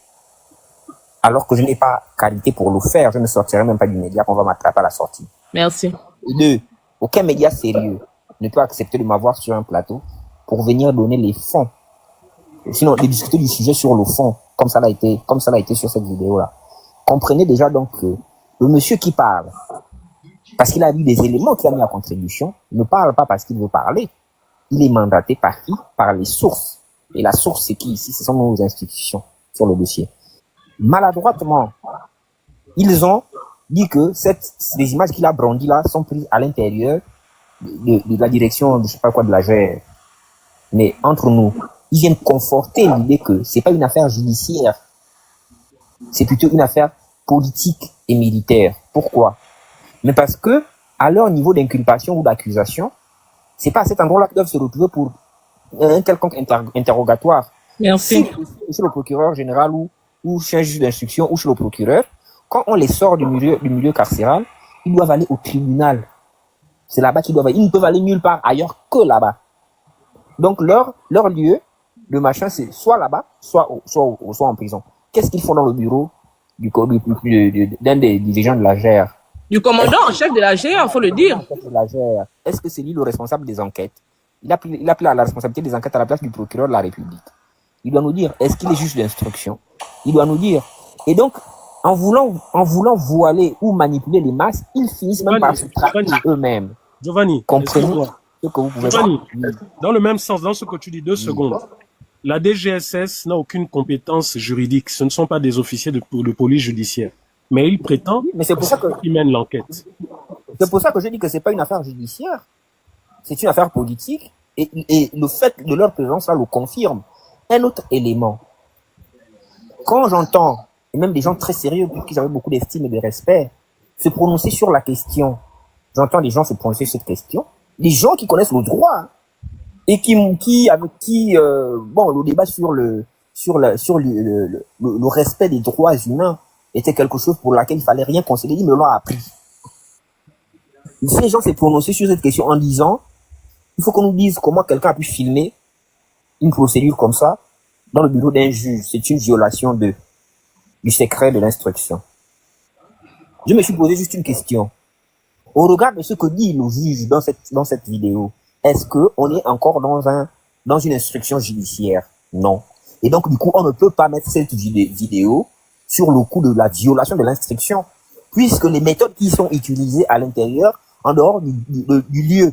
alors que je n'ai pas qualité pour le faire, je ne sortirai même pas du média, qu'on va m'attraper à la sortie. Merci. Deux, aucun média sérieux ne peut accepter de m'avoir sur un plateau pour venir donner les fonds. Sinon, de discuter du sujet sur le fond, comme ça l'a été sur cette vidéo-là. Comprenez déjà donc que le monsieur qui parle, parce qu'il a vu des éléments qu'il a mis à contribution, ne parle pas parce qu'il veut parler. Il est mandaté par qui? Par les sources. Et la source, c'est qui ici? Ce sont nos institutions sur le dossier. Maladroitement, ils ont dit que les images qu'il a brandies là sont prises à l'intérieur de la direction, je sais pas quoi, de la GR. Mais entre nous, ils viennent conforter l'idée que c'est pas une affaire judiciaire. C'est plutôt une affaire politique et militaire. Pourquoi? Mais parce que, à leur niveau d'inculpation ou d'accusation, c'est pas à cet endroit-là qu'ils doivent se retrouver pour un quelconque interrogatoire. Merci. Si chez le procureur général ou chez un juge d'instruction ou chez le procureur, quand on les sort du milieu carcéral, ils doivent aller au tribunal. C'est là-bas qu'ils doivent aller. Ils ne peuvent aller nulle part ailleurs que là-bas. Donc leur lieu de machin, c'est soit là-bas, soit en prison. Qu'est-ce qu'ils font dans le bureau d'un des dirigeants de la GR? Du commandant en chef de la GR, faut le dire. Est-ce que c'est lui le responsable des enquêtes? Il a pris la responsabilité des enquêtes à la place du procureur de la République. Il doit nous dire, est-ce qu'il est juge d'instruction? Il doit nous dire. Et donc, en voulant voiler ou manipuler les masses, ils finissent même par se trahir eux-mêmes. Giovanni, comprenez ce que vous pouvez Giovanni, dans le même sens, dans ce que tu dis, 2 secondes. La DGSS n'a aucune compétence juridique. Ce ne sont pas des officiers de police judiciaire. Mais ils prétendent qu'ils mènent l'enquête. C'est pour ça que je dis que c'est pas une affaire judiciaire. C'est une affaire politique. Et le fait de leur présence là le confirme. Un autre élément. Quand j'entends, et même des gens très sérieux, pour qui j'avais beaucoup d'estime et de respect, se prononcer sur la question, j'entends des gens se prononcer sur cette question, des gens qui connaissent le droit, et le débat sur le respect des droits humains était quelque chose pour laquelle il fallait rien concéder, ils me l'ont appris. Ces gens s'est prononcé sur cette question en disant, il faut qu'on nous dise comment quelqu'un a pu filmer une procédure comme ça dans le bureau d'un juge. C'est une violation du secret de l'instruction. Je me suis posé juste une question. Au regard de ce que dit le juge dans cette vidéo, est-ce qu'on est encore dans une instruction judiciaire? Non. Et donc, du coup, on ne peut pas mettre cette vidéo sur le coup de la violation de l'instruction, puisque les méthodes qui sont utilisées à l'intérieur, en dehors du lieu,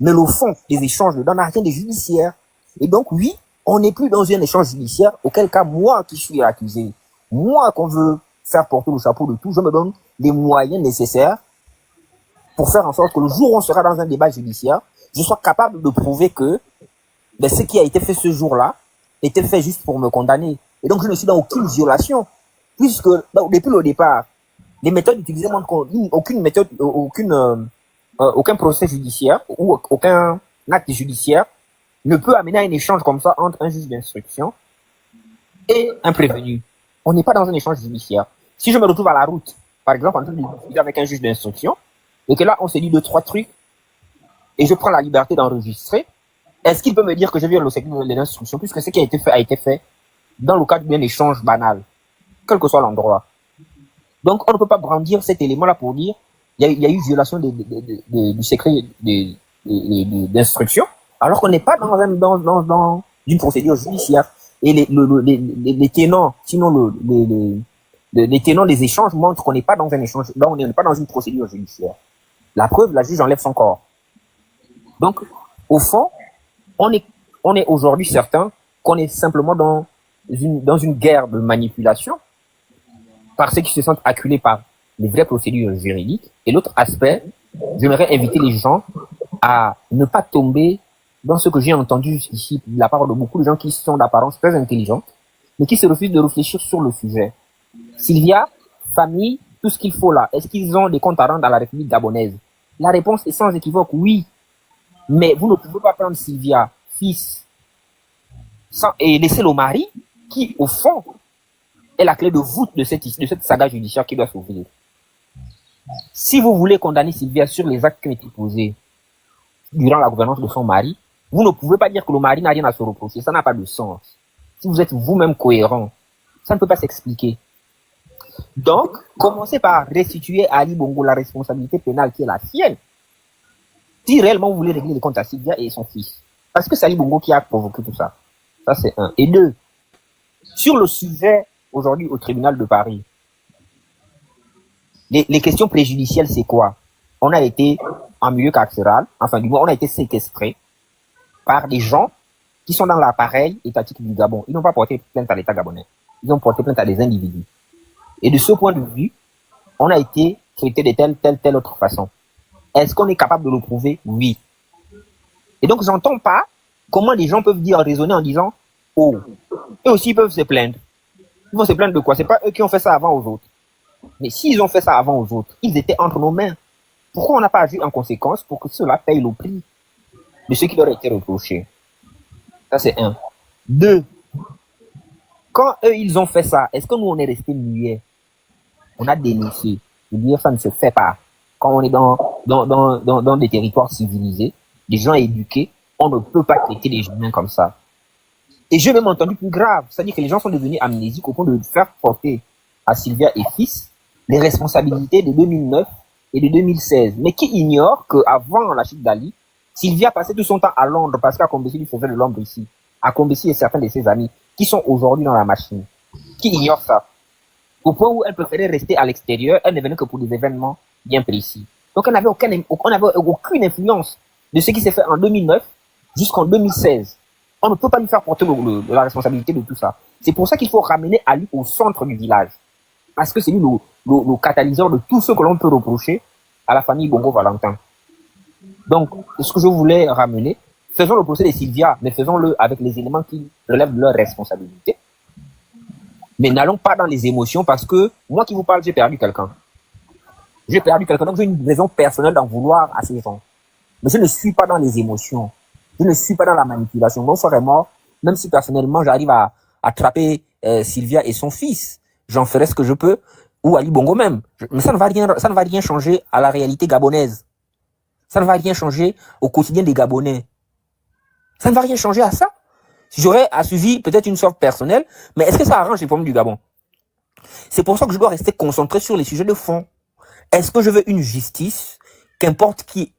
mais le fond des échanges ne donne rien de judiciaire. Et donc, oui, on n'est plus dans un échange judiciaire, auquel cas, moi qui suis accusé, moi qu'on veut faire porter le chapeau de tout, je me donne les moyens nécessaires pour faire en sorte que le jour où on sera dans un débat judiciaire, je sois capable de prouver que ce qui a été fait ce jour-là était fait juste pour me condamner. Et donc, je ne suis dans aucune violation, puisque depuis le départ, les méthodes utilisées montrent qu'aucune méthode, aucun procès judiciaire ou aucun acte judiciaire ne peut amener à un échange comme ça entre un juge d'instruction et un prévenu. On n'est pas dans un échange judiciaire. Si je me retrouve à la route, par exemple, en train de discuter avec un juge d'instruction, et que là, on s'est dit 2-3 trucs, et je prends la liberté d'enregistrer, est-ce qu'il peut me dire que je viole le secret de l'instruction, puisque ce qui a été fait dans le cadre d'un échange banal, quel que soit l'endroit. Donc, on ne peut pas brandir cet élément-là pour dire il y a eu violation du secret d'instruction, alors qu'on n'est pas dans une procédure judiciaire. Et les tenants, sinon les tenants des échanges montrent qu'on n'est pas dans un échange, on n'est pas dans une procédure judiciaire. La preuve, la juge enlève son corps. Donc, au fond, on est aujourd'hui certain qu'on est simplement dans une guerre de manipulation par ceux qui se sentent acculés par les vraies procédures juridiques. Et l'autre aspect, j'aimerais inviter les gens à ne pas tomber dans ce que j'ai entendu jusqu'ici de la part de beaucoup de gens qui sont d'apparence très intelligentes, mais qui se refusent de réfléchir sur le sujet. Sylvia, famille, tout ce qu'il faut là, est-ce qu'ils ont des comptes à rendre à la République gabonaise? La réponse est sans équivoque, oui. Mais vous ne pouvez pas prendre Sylvia, fils, et laisser le mari, qui, au fond, est la clé de voûte de cette saga judiciaire qui doit s'ouvrir. Si vous voulez condamner Sylvia sur les actes qui ont été posés durant la gouvernance de son mari, vous ne pouvez pas dire que le mari n'a rien à se reprocher. Ça n'a pas de sens. Si vous êtes vous-même cohérent, ça ne peut pas s'expliquer. Donc, commencez par restituer à Ali Bongo la responsabilité pénale qui est la sienne. Si réellement vous voulez régler les comptes à Sylvia et son fils. Parce que c'est Ali Bongo qui a provoqué tout ça. Ça, c'est un. Et deux, sur le sujet aujourd'hui au tribunal de Paris, les questions préjudicielles, c'est quoi? On a été en milieu carcéral, enfin du moins on a été séquestré par des gens qui sont dans l'appareil étatique du Gabon. Ils n'ont pas porté plainte à l'État gabonais. Ils ont porté plainte à des individus. Et de ce point de vue, on a été traité de telle autre façon. Est-ce qu'on est capable de le prouver? Oui. Et donc, j'entends pas comment les gens peuvent raisonner en disant, oh, eux aussi peuvent se plaindre. Ils vont se plaindre de quoi? C'est pas eux qui ont fait ça avant aux autres. Mais s'ils ont fait ça avant aux autres, ils étaient entre nos mains. Pourquoi on n'a pas agi en conséquence pour que cela paye le prix de ce qui leur a été reproché? Ça, c'est un. Deux, quand eux, ils ont fait ça, est-ce que nous, on est resté muets? On a dénoncé. Je veux dire, ça ne se fait pas. Quand on est dans des territoires civilisés, des gens éduqués, on ne peut pas traiter les humains comme ça. Et j'ai même entendu plus grave, c'est-à-dire que les gens sont devenus amnésiques au point de faire porter à Sylvia et fils les responsabilités de 2009 et de 2016. Mais qui ignore qu'avant la chute d'Ali, Sylvia passait tout son temps à Londres parce qu'à Combessi lui faisait de l'ombre ici. À Combessi et certains de ses amis qui sont aujourd'hui dans la machine. Qui ignore ça? Au point où elle préférait rester à l'extérieur, elle ne venait que pour des événements bien précis. Donc elle n'avait aucune influence de ce qui s'est fait en 2009 jusqu'en 2016. On ne peut pas lui faire porter la responsabilité de tout ça. C'est pour ça qu'il faut ramener Ali au centre du village. Parce que c'est lui le catalyseur de tout ce que l'on peut reprocher à la famille Bongo-Valentin. Donc, ce que je voulais ramener, faisons le procès de Sylvia, mais faisons-le avec les éléments qui relèvent de leur responsabilité. Mais n'allons pas dans les émotions parce que moi qui vous parle, j'ai perdu quelqu'un. J'ai perdu quelqu'un, donc j'ai une raison personnelle d'en vouloir à ces gens. Mais je ne suis pas dans les émotions. Je ne suis pas dans la manipulation. Mon frère est mort, même si personnellement j'arrive à attraper Sylvia et son fils. J'en ferai ce que je peux, ou Ali Bongo même. Mais ça ne va rien changer à la réalité gabonaise. Ça ne va rien changer au quotidien des Gabonais. Ça ne va rien changer à ça. J'aurais assuivi peut-être une sorte personnelle, mais est-ce que ça arrange les problèmes du Gabon? C'est pour ça que je dois rester concentré sur les sujets de fond. Est-ce que je veux une justice, qu'importe qui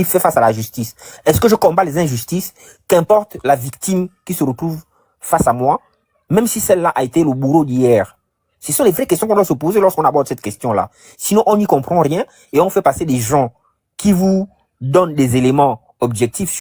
fait face à la justice? Est-ce que je combats les injustices, qu'importe la victime qui se retrouve face à moi, même si celle-là a été le bourreau d'hier? Ce sont les vraies questions qu'on doit se poser lorsqu'on aborde cette question-là. Sinon, on n'y comprend rien et on fait passer des gens qui vous donnent des éléments objectifs